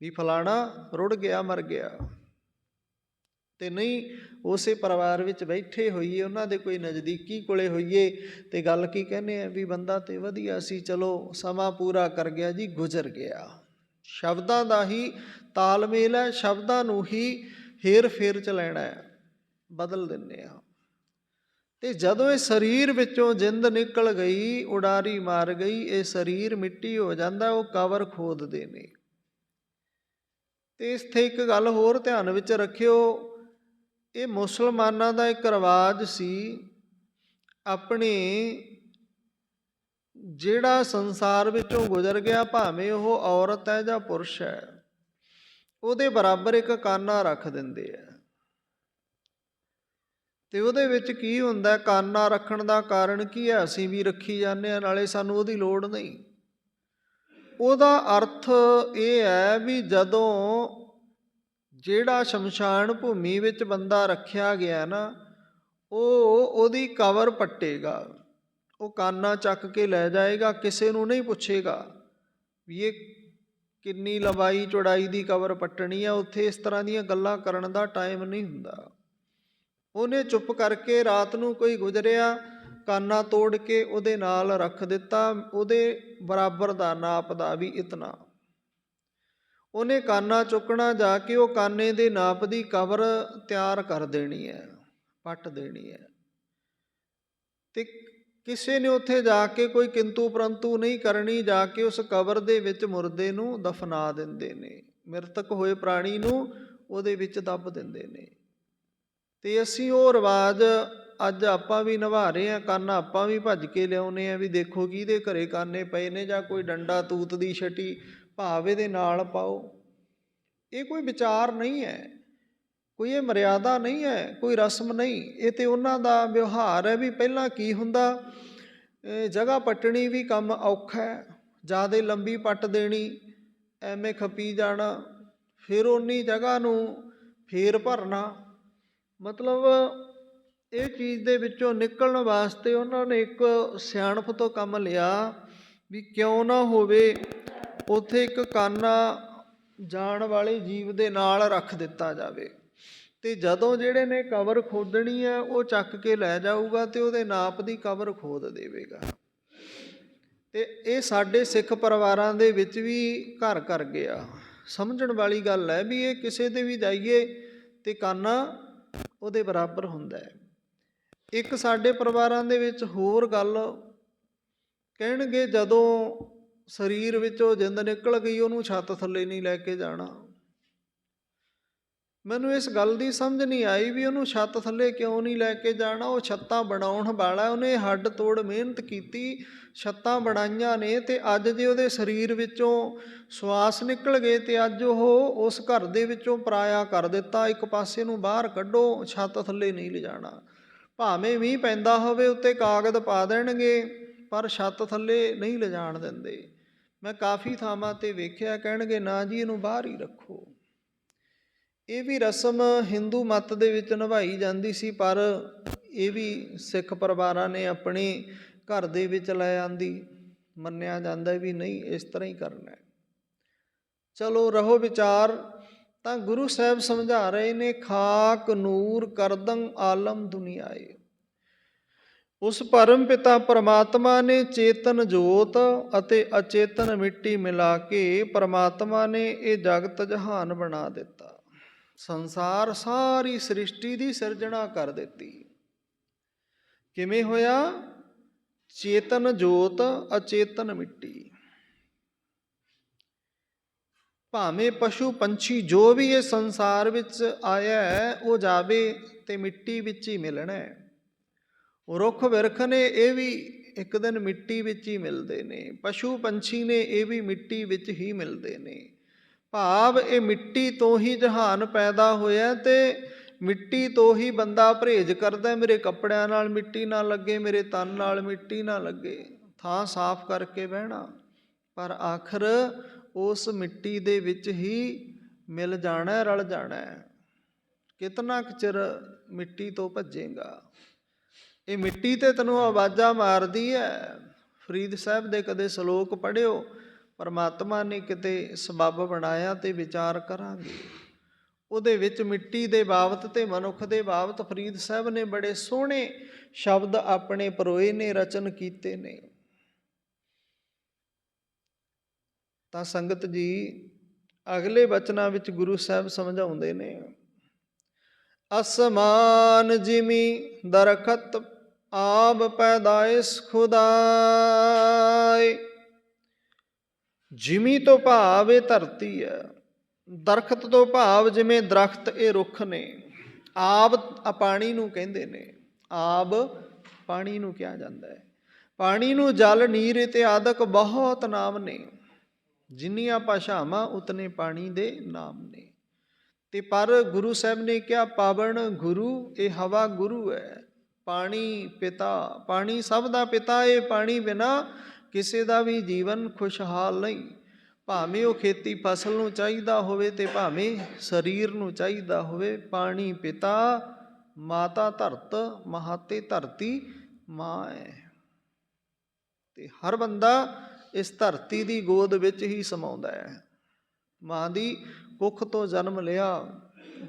ਵੀ ਫਲਾਣਾ ਰੁੜ ਗਿਆ, ਮਰ ਗਿਆ। ਤੇ ਨਹੀਂ ਉਸੇ ਪਰਿਵਾਰ ਵਿੱਚ ਬੈਠੇ ਹੋਈਏ, ਉਹਨਾਂ ਦੇ ਕੋਈ ਨਜ਼ਦੀਕੀ ਕੋਲੇ ਹੋਈਏ, ਤੇ ਗੱਲ ਕੀ ਕਹਿੰਦੇ ਆ ਵੀ ਬੰਦਾ ਤੇ ਵਧੀਆ ਸੀ, ਚਲੋ ਸਮਾਂ ਪੂਰਾ ਕਰ ਗਿਆ ਜੀ, ਗੁਜ਼ਰ ਗਿਆ। ਸ਼ਬਦਾਂ ਦਾ ਹੀ ਤਾਲਮੇਲ ਹੈ, ਸ਼ਬਦਾਂ ਨੂੰ ਹੀ ਹੇਰ ਫੇਰ ਚ ਲੈਣਾ ਹੈ, ਬਦਲ ਦਿੰਦੇ ਆ। ਤੇ ਜਦੋਂ ਇਹ ਸਰੀਰ ਵਿੱਚੋਂ ਜਿੰਦ ਨਿਕਲ ਗਈ, ਉਡਾਰੀ ਮਾਰ ਗਈ, ਇਹ ਸਰੀਰ ਮਿੱਟੀ ਹੋ ਜਾਂਦਾ, ਉਹ ਕਬਰ ਖੋਦਦੇ ਨੇ। ਤੇ ਇੱਥੇ ਇੱਕ ਗੱਲ ਹੋਰ ਧਿਆਨ ਵਿੱਚ ਰੱਖਿਓ, ਇਹ ਮੁਸਲਮਾਨਾਂ ਦਾ ਇੱਕ ਰਿਵਾਜ ਸੀ, ਆਪਣੇ ਜਿਹੜਾ ਸੰਸਾਰ ਵਿੱਚੋਂ ਗੁਜ਼ਰ ਗਿਆ, ਭਾਵੇਂ ਉਹ ਔਰਤ ਹੈ ਜਾਂ ਪੁਰਸ਼ ਹੈ, ਉਹਦੇ ਬਰਾਬਰ ਇੱਕ ਕਾਨਾ ਰੱਖ ਦਿੰਦੇ ਆ। ਤੇ ਉਹਦੇ ਵਿੱਚ ਕੀ ਹੁੰਦਾ? ਕਾਨਾ ਰੱਖਣ ਦਾ ਕਾਰਨ ਕੀ ਹੈ? ਅਸੀਂ ਵੀ ਰੱਖੀ ਜਾਂਦੇ ਹਾਂ, ਨਾਲੇ ਸਾਨੂੰ ਉਹਦੀ ਲੋੜ ਨਹੀਂ। ਉਹਦਾ ਅਰਥ ਇਹ ਹੈ ਵੀ ਜਦੋਂ ਜਿਹੜਾ ਸ਼ਮਸ਼ਾਨ ਭੂਮੀ ਵਿੱਚ ਬੰਦਾ ਰੱਖਿਆ ਗਿਆ ਨਾ, ਉਹਦੀ ਕਬਰ ਪੱਟੇਗਾ, ਉਹ ਕਾਨਾ ਚੱਕ ਕੇ ਲੈ ਜਾਏਗਾ, ਕਿਸੇ ਨੂੰ ਨਹੀਂ ਪੁੱਛੇਗਾ ਵੀ ਇਹ ਕਿੰਨੀ ਲੰਬਾਈ ਚੌੜਾਈ ਦੀ ਕਬਰ ਪੱਟਣੀ ਆ। ਉੱਥੇ ਇਸ ਤਰ੍ਹਾਂ ਦੀਆਂ ਗੱਲਾਂ ਕਰਨ ਦਾ ਟਾਈਮ ਨਹੀਂ ਹੁੰਦਾ। ਉਹਨੇ ਚੁੱਪ ਕਰਕੇ ਰਾਤ ਨੂੰ ਕੋਈ ਗੁਜ਼ਰਿਆ, ਕਾਨਾ ਤੋੜ ਕੇ ਉਹਦੇ ਨਾਲ ਰੱਖ ਦਿੱਤਾ, ਉਹਦੇ ਬਰਾਬਰ ਦਾ ਨਾਪ ਦਾ ਵੀ ਇਤਨਾ। ਉਹਨੇ ਕਾਨਾ ਚੁੱਕਣਾ, ਜਾ ਕੇ ਉਹ ਕਾਨੇ ਦੇ ਨਾਪ ਦੀ ਕਬਰ ਤਿਆਰ ਕਰ ਦੇਣੀ ਹੈ, ਪੱਟ ਦੇਣੀ ਹੈ। ਤੇ ਕਿਸੇ ਨੇ ਉੱਥੇ ਜਾ ਕੇ ਕੋਈ ਕਿੰਤੂ ਪਰੰਤੂ ਨਹੀਂ ਕਰਨੀ, ਜਾ ਕੇ ਉਸ ਕਬਰ ਦੇ ਵਿੱਚ ਮੁਰਦੇ ਨੂੰ ਦਫਨਾ ਦਿੰਦੇ ਨੇ, ਮ੍ਰਿਤਕ ਹੋਏ ਪ੍ਰਾਣੀ ਨੂੰ ਉਹਦੇ ਵਿੱਚ ਦੱਬ ਦਿੰਦੇ ਨੇ। ਤੇ ਅਸੀਂ ਉਹ ਰਿਵਾਜ ਅੱਜ ਆਪਾਂ ਵੀ ਨਿਭਾ ਰਹੇ ਹਾਂ। ਕਾਨਾ ਆਪਾਂ ਵੀ ਭੱਜ ਕੇ ਲਿਆਉਂਦੇ ਹਾਂ ਵੀ ਦੇਖੋ ਕਿਹਦੇ ਘਰੇ ਕਾਨੇ ਪਏ ਨੇ, ਜਾਂ ਕੋਈ ਡੰਡਾ ਤੂਤ ਦੀ ਛਟੀ ਭਾਵ ਇਹਦੇ ਨਾਲ ਪਾਓ। ਇਹ ਕੋਈ ਵਿਚਾਰ ਨਹੀਂ ਹੈ, ਕੋਈ ਇਹ ਮਰਿਆਦਾ ਨਹੀਂ ਹੈ, ਕੋਈ ਰਸਮ ਨਹੀਂ। ਇਹ ਤੇ ਉਹਨਾਂ ਦਾ ਵਿਵਹਾਰ ਹੈ ਵੀ ਪਹਿਲਾਂ ਕੀ ਹੁੰਦਾ, ਜਗ੍ਹਾ ਪੱਟਣੀ ਵੀ ਕੰਮ ਔਖਾ ਹੈ, ਜ਼ਿਆਦਾ ਲੰਬੀ ਪੱਟ ਦੇਣੀ, ਐਵੇਂ ਖਪੀ ਜਾਣਾ, ਫਿਰ ਓਨੀ ਜਗ੍ਹਾ ਨੂੰ ਫੇਰ ਭਰਨਾ। ਮਤਲਬ ਇਹ ਚੀਜ਼ ਦੇ ਵਿੱਚੋਂ ਨਿਕਲਣ ਵਾਸਤੇ ਉਹਨਾਂ ਨੇ ਇੱਕ ਸਿਆਣਪ ਤੋਂ ਕੰਮ ਲਿਆ ਵੀ ਕਿਉਂ ਨਾ ਹੋਵੇ ਉੱਥੇ ਇੱਕ ਕਾਨਾ ਜਾਣ ਵਾਲੇ ਜੀਵ ਦੇ ਨਾਲ ਰੱਖ ਦਿੱਤਾ ਜਾਵੇ, ਤੇ ਜਦੋਂ ਜਿਹੜੇ ਨੇ ਕਬਰ ਖੋਦਣੀ ਹੈ ਉਹ ਚੱਕ ਕੇ ਲੈ ਜਾਊਗਾ, ਤੇ ਉਹਦੇ ਨਾਪ ਦੀ ਕਬਰ ਖੋਦ ਦੇਵੇਗਾ। ਤੇ ਇਹ ਸਾਡੇ ਸਿੱਖ ਪਰਿਵਾਰਾਂ ਦੇ ਵਿੱਚ ਵੀ ਘਰ ਕਰ ਗਿਆ। ਸਮਝਣ ਵਾਲੀ ਗੱਲ ਹੈ ਵੀ ਇਹ ਕਿਸੇ ਦੇ ਵੀ ਜਾਈਏ ਤੇ ਕਾਨਾ ਉਹਦੇ ਬਰਾਬਰ ਹੁੰਦਾ ਹੈ। ਇੱਕ ਸਾਡੇ ਪਰਿਵਾਰਾਂ ਦੇ ਵਿੱਚ ਹੋਰ ਗੱਲ ਕਹਿਣਗੇ, ਜਦੋਂ ਸਰੀਰ ਵਿੱਚੋਂ ਜਿੰਦ ਨਿਕਲ ਗਈ ਉਹਨੂੰ ਛੱਤ ਥੱਲੇ ਨਹੀਂ ਲੈ ਕੇ ਜਾਣਾ। ਮੈਨੂੰ ਇਸ ਗੱਲ ਦੀ ਸਮਝ ਨਹੀਂ ਆਈ ਵੀ ਉਹਨੂੰ ਛੱਤ ਥੱਲੇ ਕਿਉਂ ਨਹੀਂ ਲੈ ਕੇ ਜਾਣਾ। ਉਹ ਛੱਤਾਂ ਬਣਾਉਣ ਵਾਲਾ, ਉਹਨੇ ਹੱਡ ਤੋੜ ਮਿਹਨਤ ਕੀਤੀ, ਛੱਤਾਂ ਬਣਾਈਆਂ ਨੇ, ਤੇ ਅੱਜ ਜੇ ਉਹਦੇ ਸਰੀਰ ਵਿੱਚੋਂ ਸਵਾਸ ਨਿਕਲ ਗਏ ਤੇ ਅੱਜ ਉਹ ਉਸ ਘਰ ਦੇ ਵਿੱਚੋਂ ਪਰਾਇਆ ਕਰ ਦਿੱਤਾ, ਇੱਕ ਪਾਸੇ ਨੂੰ ਬਾਹਰ ਕੱਢੋ, ਛੱਤ ਥੱਲੇ ਨਹੀਂ ਲਿਜਾਣਾ। ਭਾਵੇਂ ਮੀਂਹ ਪੈਂਦਾ ਹੋਵੇ ਉੱਤੇ ਕਾਗਜ਼ ਪਾ ਦੇਣਗੇ, ਪਰ ਛੱਤ ਥੱਲੇ ਨਹੀਂ ਲਿਜਾਣ ਦਿੰਦੇ। ਮੈਂ ਕਾਫੀ ਥਾਵਾਂ 'ਤੇ ਵੇਖਿਆ, ਕਹਿਣਗੇ ਨਾ ਜੀ ਇਹਨੂੰ ਬਾਹਰ ਹੀ ਰੱਖੋ। ਇਹ ਵੀ ਰਸਮ ਹਿੰਦੂ ਮੱਤ ਦੇ ਵਿੱਚ ਨਿਭਾਈ ਜਾਂਦੀ ਸੀ, ਪਰ ਇਹ ਵੀ ਸਿੱਖ ਪਰਿਵਾਰਾਂ ਨੇ ਆਪਣੇ ਘਰ ਦੇ ਵਿੱਚ ਲੈ ਆਂਦੀ। ਮੰਨਿਆ ਜਾਂਦਾ ਵੀ ਨਹੀਂ, ਇਸ ਤਰ੍ਹਾਂ ਹੀ ਕਰਨਾ। ਚਲੋ ਰਹੋ ਵਿਚਾਰ। ਤਾਂ ਗੁਰੂ ਸਾਹਿਬ ਸਮਝਾ ਰਹੇ ਨੇ, ਖਾਕ ਨੂਰ ਕਰਦੰ ਆਲਮ ਦੁਨੀਆਏ। ਉਸ ਪਰਮ ਪਿਤਾ ਪਰਮਾਤਮਾ ਨੇ ਚੇਤਨ ਜੋਤ ਅਤੇ ਅਚੇਤਨ ਮਿੱਟੀ ਮਿਲਾ ਕੇ ਪਰਮਾਤਮਾ ਨੇ ਇਹ ਜਗਤ ਜਹਾਨ ਬਣਾ ਦਿੱਤਾ। ਸੰਸਾਰ ਸਾਰੀ ਸ੍ਰਿਸ਼ਟੀ ਦੀ ਸਿਰਜਣਾ ਕਰ ਦਿੱਤੀ। ਕਿਵੇਂ ਹੋਇਆ? ਚੇਤਨ ਜੋਤ ਅਚੇਤਨ ਮਿੱਟੀ। ਭਾਵੇਂ ਪਸ਼ੂ ਪੰਛੀ ਜੋ ਵੀ ਇਹ ਸੰਸਾਰ ਵਿੱਚ ਆਇਆ ਹੈ ਉਹ ਜਾਵੇ ਤੇ ਮਿੱਟੀ ਵਿੱਚ ਹੀ ਮਿਲਣਾ ਹੈ। ਰੁੱਖ ਬਿਰਖ ਨੇ ਇਹ ਵੀ ਇੱਕ ਦਿਨ ਮਿੱਟੀ ਵਿੱਚ ਹੀ ਮਿਲਦੇ ਨੇ, ਪਸ਼ੂ ਪੰਛੀ ਨੇ ਇਹ ਵੀ ਮਿੱਟੀ ਵਿੱਚ ਹੀ ਮਿਲਦੇ ਨੇ। ਭਾਵ ਇਹ ਮਿੱਟੀ ਤੋਂ ਹੀ ਜਹਾਨ ਪੈਦਾ ਹੋਇਆ ਤੇ ਮਿੱਟੀ ਤੋਂ ਹੀ ਬੰਦਾ ਪਰਹੇਜ਼ ਕਰਦਾ, ਮੇਰੇ ਕੱਪੜਿਆਂ ਨਾਲ ਮਿੱਟੀ ਨਾ ਲੱਗੇ, ਮੇਰੇ ਤਨ ਨਾਲ ਮਿੱਟੀ ਨਾ ਲੱਗੇ, ਥਾਂ ਸਾਫ਼ ਕਰਕੇ ਬਹਿਣਾ। ਪਰ ਆਖਰ ਉਸ ਮਿੱਟੀ ਦੇ ਵਿੱਚ ਹੀ ਮਿਲ ਜਾਣਾ, ਰਲ ਜਾਣਾ। ਕਿਤਨਾ ਕੁ ਚਿਰ ਮਿੱਟੀ ਤੋਂ ਭੱਜੇਗਾ। ਇਹ ਮਿੱਟੀ ਤੇ ਤੈਨੂੰ ਆਵਾਜ਼ਾਂ ਮਾਰਦੀ ਹੈ। ਫਰੀਦ ਸਾਹਿਬ ਦੇ ਕਦੇ ਸ਼ਲੋਕ ਪੜ੍ਹਿਓ, ਪਰਮਾਤਮਾ ਨੇ ਕਿਤੇ ਸਬੱਬ ਬਣਾਇਆ ਤੇ ਵਿਚਾਰ ਕਰਾਂਗੇ। ਉਹਦੇ ਵਿੱਚ ਮਿੱਟੀ ਦੇ ਬਾਬਤ ਤੇ ਮਨੁੱਖ ਦੇ ਬਾਬਤ ਫਰੀਦ ਸਾਹਿਬ ਨੇ ਬੜੇ ਸੋਹਣੇ ਸ਼ਬਦ ਆਪਣੇ ਪਰੋਏ ਨੇ, ਰਚਨ ਕੀਤੇ ਨੇ। ਤਾਂ ਸੰਗਤ ਜੀ ਅਗਲੇ ਬਚਨਾਂ ਵਿੱਚ ਗੁਰੂ ਸਾਹਿਬ ਸਮਝਾਉਂਦੇ ਨੇ, ਅਸਮਾਨ ਜਿਮੀ ਦਰਖਤ ਆਬ ਪੈਦਾਇਸ਼ ਖੁਦਾਏ। ਜਿਮੀ ਤੋਂ ਭਾਵ ਇਹ ਧਰਤੀ ਹੈ, ਦਰਖਤ ਤੋਂ ਭਾਵ ਜਿਵੇਂ ਦਰਖਤ ਇਹ ਰੁੱਖ ਨੇ। ਆਬ ਪਾਣੀ ਨੂੰ ਕਹਿੰਦੇ ਨੇ, ਆਬ ਪਾਣੀ ਨੂੰ ਕਿਹਾ ਜਾਂਦਾ ਹੈ। ਪਾਣੀ ਨੂੰ ਜਲ, ਨੀਰ ਇਤਿਆਦਿਕ ਬਹੁਤ ਨਾਮ ਨੇ। ਜਿੰਨੀਆਂ ਭਾਸ਼ਾਵਾਂ ਉਤਨੇ ਪਾਣੀ ਦੇ ਨਾਮ ਨੇ। ਤੇ ਪਰ ਗੁਰੂ ਸਾਹਿਬ ਨੇ ਕਿਹਾ ਪਾਵਨ ਗੁਰੂ, ਇਹ ਹਵਾ ਗੁਰੂ ਹੈ। ਪਾਣੀ ਪਿਤਾ, ਪਾਣੀ ਸਭ ਦਾ ਪਿਤਾ। ਇਹ ਪਾਣੀ ਬਿਨਾ ਕਿਸੇ ਦਾ ਵੀ ਜੀਵਨ ਖੁਸ਼ਹਾਲ ਨਹੀਂ। ਭਾਵੇਂ ਉਹ ਖੇਤੀ ਫਸਲ ਨੂੰ ਚਾਹੀਦਾ ਹੋਵੇ ਤੇ ਭਾਵੇਂ ਸਰੀਰ ਨੂੰ ਚਾਹੀਦਾ ਹੋਵੇ। ਪਾਣੀ ਪਿਤਾ, ਮਾਤਾ ਧਰਤ, ਮਹਾਤੇ ਧਰਤੀ ਮਾਂ ਹੈ। ਤੇ ਹਰ ਬੰਦਾ ਇਸ ਧਰਤੀ ਦੀ ਗੋਦ ਵਿੱਚ ਹੀ ਸਮਾਉਂਦਾ ਹੈ। ਮਾਂ ਦੀ ਕੁੱਖ ਤੋਂ ਜਨਮ ਲਿਆ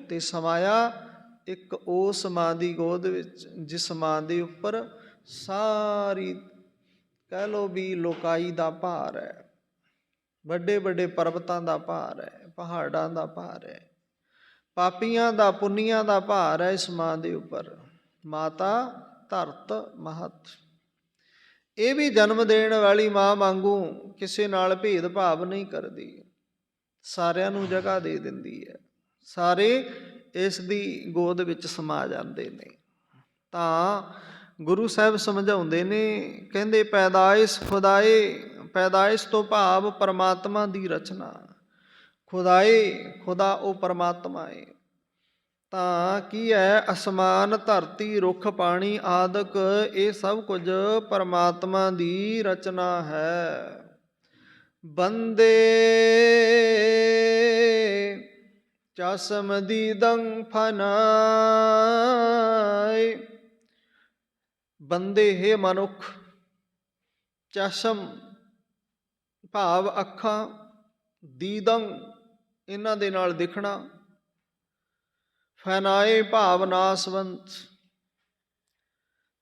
ਤੇ ਸਮਾਇਆ ਇੱਕ ਉਸ ਮਾਂ ਦੀ ਗੋਦ ਵਿੱਚ, ਜਿਸ ਮਾਂ ਦੇ ਉੱਪਰ ਸਾਰੀ ਕਹਿ ਲਓ ਵੀ ਲੋਕਾਈ ਦਾ ਭਾਰ ਹੈ। ਵੱਡੇ ਵੱਡੇ ਪਰਬਤਾਂ ਦਾ ਭਾਰ ਹੈ, ਪਹਾੜਾਂ ਦਾ ਭਾਰ ਹੈ, ਪਾਪੀਆਂ ਦਾ ਪੁੰਨੀਆਂ ਦਾ ਭਾਰ ਹੈ ਇਸ ਮਾਂ ਦੇ ਉੱਪਰ। ਮਾਤਾ ਧਰਤ ਮਹਤ। ਇਹ ਵੀ ਜਨਮ ਦੇਣ ਵਾਲੀ ਮਾਂ ਵਾਂਗੂ ਕਿਸੇ ਨਾਲ ਭੇਦਭਾਵ ਨਹੀਂ ਕਰਦੀ, ਸਾਰਿਆਂ ਨੂੰ ਜਗ੍ਹਾ ਦੇ ਦਿੰਦੀ ਹੈ। ਸਾਰੇ ਇਸ ਦੀ ਗੋਦ ਵਿੱਚ ਸਮਾ ਜਾਂਦੇ ਨੇ। ਤਾਂ ਗੁਰੂ ਸਾਹਿਬ ਸਮਝਾਉਂਦੇ ਨੇ, ਕਹਿੰਦੇ ਪੈਦਾਇਸ਼ ਖੁਦਾਏ। ਪੈਦਾਇਸ਼ ਤੋਂ ਭਾਵ ਪਰਮਾਤਮਾ ਦੀ ਰਚਨਾ। ਖੁਦਾਏ, ਖੁਦਾ ਉਹ ਪਰਮਾਤਮਾ ਹੈ। ਤਾਂ ਕੀ ਹੈ, ਅਸਮਾਨ, ਧਰਤੀ, ਰੁੱਖ, ਪਾਣੀ ਆਦਿਕ ਇਹ ਸਭ ਕੁਝ ਪਰਮਾਤਮਾ ਦੀ ਰਚਨਾ ਹੈ। ਬੰਦੇ ਚਸਮ ਦੀਦੰ ਫਨਾਏ। ਬੰਦੇ ਹੈ ਮਨੁੱਖ, ਚਸ਼ਮ ਭਾਵ ਅੱਖਾਂ, ਦੀਦੰ ਇਹਨਾਂ ਦੇ ਨਾਲ ਦਿਖਣਾ, ਫਨਾਏ ਭਾਵ ਨਾਸਵੰਤ।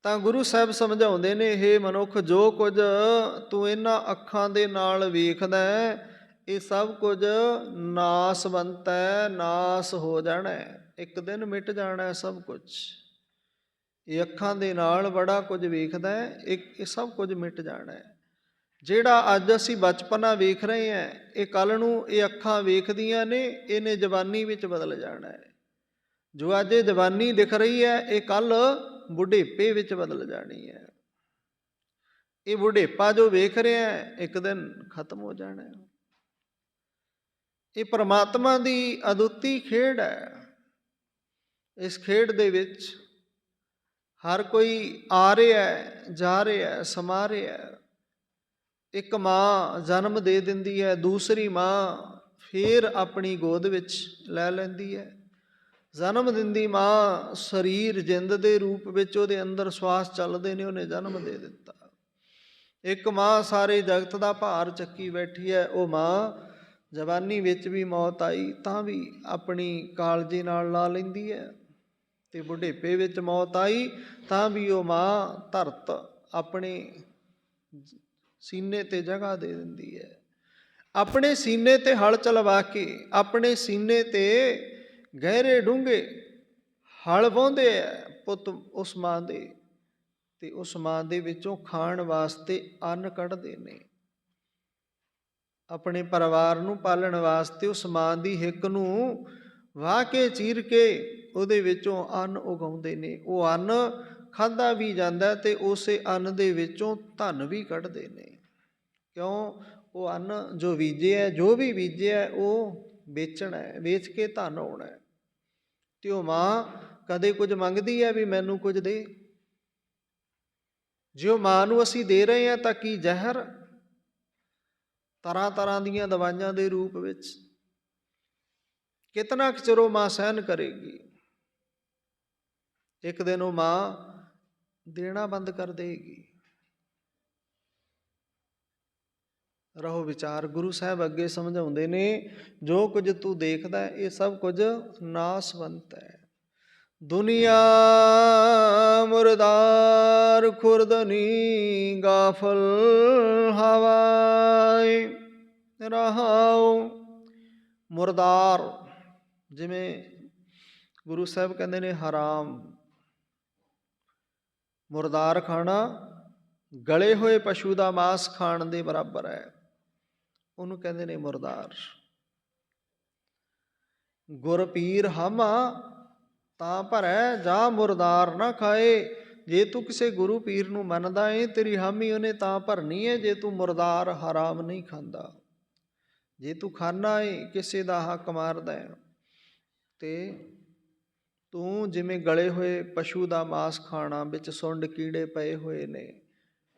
ਤਾਂ ਗੁਰੂ ਸਾਹਿਬ ਸਮਝਾਉਂਦੇ ਨੇ, ਹੇ ਮਨੁੱਖ, ਜੋ ਕੁਝ ਤੂੰ ਇਹਨਾਂ ਅੱਖਾਂ ਦੇ ਨਾਲ ਵੇਖਦਾ ਹੈ ਇਹ ਸਭ ਕੁਝ ਨਾਸਵੰਤ ਹੈ, ਨਾਸ ਹੋ ਜਾਣਾ ਹੈ, ਇੱਕ ਦਿਨ ਮਿਟ ਜਾਣਾ ਹੈ ਸਭ ਕੁਝ। ਇਹ ਅੱਖਾਂ ਦੇ ਨਾਲ ਬੜਾ ਕੁਝ ਵੇਖਦਾ ਹੈ, ਇਹ ਸਭ ਕੁਝ ਮਿਟ ਜਾਣਾ ਹੈ। ਜਿਹੜਾ ਅੱਜ ਅਸੀਂ ਬਚਪਨਾ ਵੇਖ ਰਹੇ ਹਾਂ, ਇਹ ਕੱਲ੍ਹ ਨੂੰ ਇਹ ਅੱਖਾਂ ਵੇਖਦੀਆਂ ਨੇ, ਇਹਨੇ ਜਵਾਨੀ ਵਿੱਚ ਬਦਲ ਜਾਣਾ ਹੈ। ਜੋ ਅੱਜ ਇਹ ਜਵਾਨੀ ਦਿਖ ਰਹੀ ਹੈ, ਇਹ ਕੱਲ੍ਹ ਬੁਢੇਪੇ ਵਿੱਚ ਬਦਲ ਜਾਣੀ ਹੈ। ਇਹ ਬੁਢੇਪਾ ਜੋ ਵੇਖ ਰਿਹਾ ਹੈ, ਇੱਕ ਦਿਨ ਖਤਮ ਹੋ ਜਾਣਾ ਹੈ। ਇਹ ਪਰਮਾਤਮਾ ਦੀ ਅਦੁੱਤੀ ਖੇਡ ਹੈ। ਇਸ ਖੇਡ ਦੇ ਵਿੱਚ ਹਰ ਕੋਈ ਆ ਰਿਹਾ, ਜਾ ਰਿਹਾ, ਸਮਾ ਰਿਹਾ। ਇੱਕ ਮਾਂ ਜਨਮ ਦੇ ਦਿੰਦੀ ਹੈ, ਦੂਸਰੀ ਮਾਂ ਫਿਰ ਆਪਣੀ ਗੋਦ ਵਿੱਚ ਲੈ ਲੈਂਦੀ ਹੈ। ਜਨਮ ਦਿੰਦੀ ਮਾਂ ਸਰੀਰ ਜਿੰਦ ਦੇ ਰੂਪ ਵਿੱਚ ਉਹਦੇ ਅੰਦਰ ਸਵਾਸ ਚੱਲਦੇ ਨੇ, ਉਹਨੇ ਜਨਮ ਦੇ ਦਿੱਤਾ। ਇੱਕ ਮਾਂ ਸਾਰੇ ਜਗਤ ਦਾ ਭਾਰ ਚੱਕੀ ਬੈਠੀ ਹੈ। ਉਹ ਮਾਂ ਜਵਾਨੀ ਵਿੱਚ ਵੀ ਮੌਤ ਆਈ ਤਾਂ ਵੀ ਆਪਣੀ ਕਾਲਜੇ ਨਾਲ ਲਾ ਲੈਂਦੀ ਹੈ, ਤੇ ਬੁਢੇਪੇ ਵਿੱਚ ਮੌਤ ਆਈ ਤਾਂ ਵੀ ਉਹ ਮਾਂ ਧਰਤ ਆਪਣੇ ਸੀਨੇ ਤੇ ਜਗ੍ਹਾ ਦੇ ਦਿੰਦੀ ਹੈ। ਆਪਣੇ ਸੀਨੇ ਤੇ ਹਲ ਚਲਵਾ ਕੇ, ਆਪਣੇ ਸੀਨੇ ਤੇ ਗਹਿਰੇ ਡੂੰਘੇ ਹਲ ਵਾਹੁੰਦੇ ਹੈ ਪੁੱਤ ਉਸ ਮਾਂ ਦੇ। ਤੇ ਉਸ ਮਾਂ ਦੇ ਵਿੱਚੋਂ ਖਾਣ ਵਾਸਤੇ ਅੰਨ ਕੱਢਦੇ ਨੇ। ਆਪਣੇ ਪਰਿਵਾਰ ਨੂੰ ਪਾਲਣ ਵਾਸਤੇ ਉਸ ਮਾਂ ਦੀ ਹਿੱਕ ਨੂੰ ਵਾਹ ਕੇ ਚੀਰ ਕੇ ਉਹਦੇ ਵਿੱਚੋਂ ਅੰਨ ਉਗਾਉਂਦੇ ਨੇ। ਉਹ ਅੰਨ ਖਾਧਾ ਵੀ ਜਾਂਦਾ ਤੇ ਉਸੇ ਅੰਨ ਦੇ ਵਿੱਚੋਂ ਧਨ ਵੀ ਕੱਢਦੇ ਨੇ। ਕਿਉਂ? ਉਹ ਅੰਨ ਜੋ ਬੀਜਿਆ, ਜੋ ਵੀ ਬੀਜਿਆ ਉਹ ਵੇਚਣਾ ਹੈ, ਵੇਚ ਕੇ ਧਨ ਆਉਣਾ। ਤੇ ਉਹ ਮਾਂ ਕਦੇ ਕੁਝ ਮੰਗਦੀ ਹੈ ਵੀ ਮੈਨੂੰ ਕੁਝ ਦੇ? ਜੇ ਉਹ ਮਾਂ ਨੂੰ ਅਸੀਂ ਦੇ ਰਹੇ ਹਾਂ ਤਾਂ ਕੀ ਜ਼ਹਿਰ, ਤਰ੍ਹਾਂ ਤਰ੍ਹਾਂ ਦੀਆਂ ਦਵਾਈਆਂ ਦੇ ਰੂਪ ਵਿੱਚ? ਕਿਤਨਾ ਕੁ ਚਿਰ ਉਹ ਮਾਂ ਸਹਿਨ ਕਰੇਗੀ? ਇੱਕ ਦਿਨ ਉਹ ਮਾਂ ਦੇਣਾ ਬੰਦ ਕਰ ਦੇਗੀ। ਰਹੋ ਵਿਚਾਰ। ਗੁਰੂ ਸਾਹਿਬ ਅੱਗੇ ਸਮਝਾਉਂਦੇ ਨੇ, ਜੋ ਕੁਝ ਤੂੰ ਦੇਖਦਾ ਇਹ ਸਭ ਕੁਝ ਨਾਸਵੰਤ ਹੈ। ਦੁਨੀਆ ਮੁਰਦਾਰ ਖੁਰਦਨੀ ਗਾਫਲ ਹਵਾਈ ਰਹਾਉ। ਮੁਰਦਾਰ ਜਿਵੇਂ ਗੁਰੂ ਸਾਹਿਬ ਕਹਿੰਦੇ ਨੇ ਹਰਾਮ। ਮੁਰਦਾਰ ਖਾਣਾ ਗਲੇ ਹੋਏ ਪਸ਼ੂ ਦਾ ਮਾਸ ਖਾਣ ਦੇ ਬਰਾਬਰ ਹੈ, ਉਹਨੂੰ ਕਹਿੰਦੇ ਨੇ ਮੁਰਦਾਰ। ਗੁਰ ਪੀਰ ਹਾਮਾ ਤਾਂ ਭਰੈ, ਜਾ ਮੁਰਦਾਰ ਨਾ ਖਾਏ। ਜੇ ਤੂੰ ਕਿਸੇ ਗੁਰੂ ਪੀਰ ਨੂੰ ਮੰਨਦਾ ਏ, ਤੇਰੀ ਹਾਮੀ ਉਹਨੇ ਤਾਂ ਭਰਨੀ ਹੈ ਜੇ ਤੂੰ ਮੁਰਦਾਰ ਹਰਾਮ ਨਹੀਂ ਖਾਂਦਾ। ਜੇ ਤੂੰ ਖਾਨਾ ਏ, ਕਿਸੇ ਦਾ ਹੱਕ ਮਾਰਦਾ ਹੈ, ਤੇ ਤੂੰ ਜਿਵੇਂ ਗਲੇ ਹੋਏ ਪਸ਼ੂ ਦਾ ਮਾਸ ਖਾਣਾ, ਵਿੱਚ ਸੁੰਡ ਕੀੜੇ ਪਏ ਹੋਏ ਨੇ,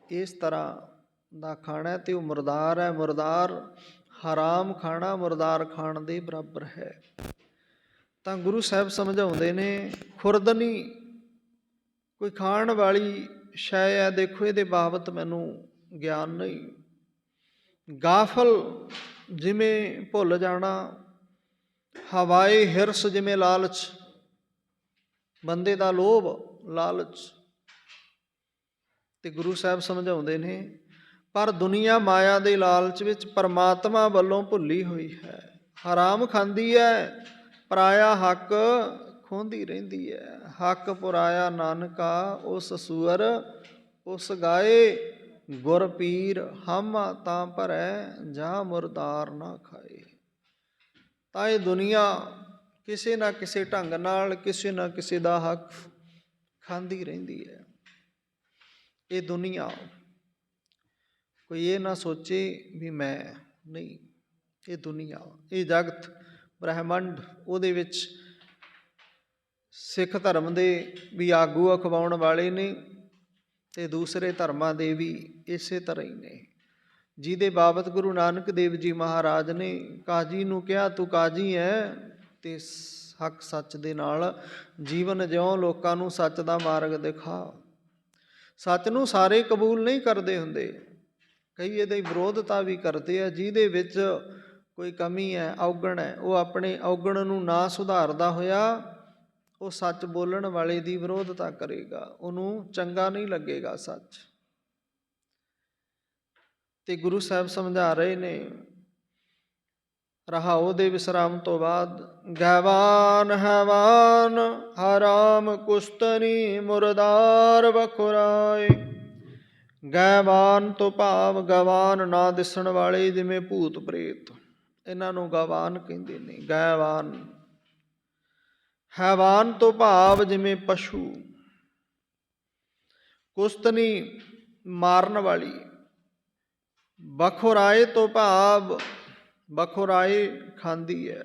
ਇਸ ਤਰ੍ਹਾਂ ਦਾ ਖਾਣਾ ਤੇ ਉਹ ਮੁਰਦਾਰ ਹੈ। ਮੁਰਦਾਰ ਹਰਾਮ ਖਾਣਾ ਮੁਰਦਾਰ ਖਾਣ ਦੇ ਬਰਾਬਰ ਹੈ। ਤਾਂ ਗੁਰੂ ਸਾਹਿਬ ਸਮਝਾਉਂਦੇ ਨੇ, ਖੁਰਦਨੀ ਕੋਈ ਖਾਣ ਵਾਲੀ ਸ਼ੈ ਹੈ। ਦੇਖੋ ਇਹਦੇ ਬਾਬਤ ਮੈਨੂੰ ਗਿਆਨ ਨਹੀਂ। ਗਾਫਲ ਜਿਵੇਂ ਭੁੱਲ ਜਾਣਾ। ਹਵਾਏ ਹਿਰਸ ਜਿਵੇਂ ਲਾਲਚ, ਬੰਦੇ ਦਾ ਲੋਭ, ਲਾਲਚ। ਤੇ ਗੁਰੂ ਸਾਹਿਬ ਸਮਝਾਉਂਦੇ ਨੇ, ਪਰ ਦੁਨੀਆ ਮਾਇਆ ਦੇ ਲਾਲਚ ਵਿੱਚ ਪਰਮਾਤਮਾ ਵੱਲੋਂ ਭੁੱਲੀ ਹੋਈ ਹੈ। ਹਰਾਮ ਖਾਂਦੀ ਹੈ, ਪਰਾਇਆ ਹੱਕ ਖੋਹਦੀ ਰਹਿੰਦੀ ਹੈ। ਹੱਕ ਪੁਰਾਇਆ ਨਾਨਕਾ ਉਸ ਸੂਅਰ ਉਸ ਗਾਏ। ਗੁਰ ਪੀਰ ਹਾਮਾ ਤਾਂ ਭਰੈ, ਜਾ ਮੁਰਦਾਰ ਨਾ ਖਾਏ। ਤਾਂ ਇਹ ਦੁਨੀਆ ਕਿਸੇ ਨਾ ਕਿਸੇ ਢੰਗ ਨਾਲ ਕਿਸੇ ਨਾ ਕਿਸੇ ਦਾ ਹੱਕ ਖਾਂਦੀ ਰਹਿੰਦੀ ਹੈ। ਇਹ ਦੁਨੀਆ, ਕੋਈ ਇਹ ਨਾ ਸੋਚੇ ਵੀ ਮੈਂ ਨਹੀਂ। ਇਹ ਦੁਨੀਆ, ਇਹ ਜਗਤ, ਬ੍ਰਹਿਮੰਡ, ਉਹਦੇ ਵਿੱਚ ਸਿੱਖ ਧਰਮ ਦੇ ਵੀ ਆਗੂ ਅਖਵਾਉਣ ਵਾਲੇ ਨੇ ਤੇ ਦੂਸਰੇ ਧਰਮਾਂ ਦੇ ਵੀ ਇਸੇ ਤਰ੍ਹਾਂ ਹੀ ਨੇ। ਜਿਹਦੇ ਬਾਬਤ ਗੁਰੂ ਨਾਨਕ ਦੇਵ ਜੀ ਮਹਾਰਾਜ ਨੇ ਕਾਜੀ ਨੂੰ ਕਿਹਾ, ਤੂੰ ਕਾਜੀ ਹੈ ਤੇ ਹੱਕ ਸੱਚ ਦੇ ਨਾਲ ਜੀਵਨ ਜਿਉਂ, ਲੋਕਾਂ ਨੂੰ ਸੱਚ ਦਾ ਮਾਰਗ ਦਿਖਾ। ਸੱਚ ਨੂੰ ਸਾਰੇ ਕਬੂਲ ਨਹੀਂ ਕਰਦੇ ਹੁੰਦੇ, ਕਈ ਇਹਦੀ ਵਿਰੋਧਤਾ ਵੀ ਕਰਦੇ ਆ। ਜਿਹਦੇ ਵਿੱਚ ਕੋਈ ਕਮੀ ਹੈ, ਔਗਣ ਹੈ, ਉਹ ਆਪਣੇ ਔਗਣ ਨੂੰ ਨਾ ਸੁਧਾਰਦਾ ਹੋਇਆ ਉਹ ਸੱਚ ਬੋਲਣ ਵਾਲੇ ਦੀ ਵਿਰੋਧਤਾ ਕਰੇਗਾ, ਉਹਨੂੰ ਚੰਗਾ ਨਹੀਂ ਲੱਗੇਗਾ ਸੱਚ। ਤੇ ਗੁਰੂ ਸਾਹਿਬ ਸਮਝਾ ਰਹੇ ਨੇ, ਰਹਾਉ ਦੇ ਵਿਸਰਾਮ ਤੋਂ ਬਾਅਦ, ਗੈਵਾਨ ਹੈਵਾਨ ਹਰਾਮ ਕੁਸ਼ਤਨੀ ਮੁਰਦਾਰ ਬਖੁਰਾਏ। ਗੈਵਾਨ ਤੋਂ ਭਾਵ ਗਵਾਨ ਨਾ ਦਿਸਣ ਵਾਲੇ, ਜਿਵੇਂ ਭੂਤ ਪ੍ਰੇਤ, ਇਹਨਾਂ ਨੂੰ ਗਵਾਨ ਕਹਿੰਦੇ ਨੇ। ਗੈਵਾਨ। ਹੈਵਾਨ ਤੋਂ ਭਾਵ ਜਿਵੇਂ ਪਸ਼ੂ। ਕੁਸ਼ਤਨੀ ਮਾਰਨ ਵਾਲੀ। ਬਖੁਰਾਏ ਤੋਂ ਭਾਵ ਬਖੁਰਾਏ ਖਾਂਦੀ ਹੈ।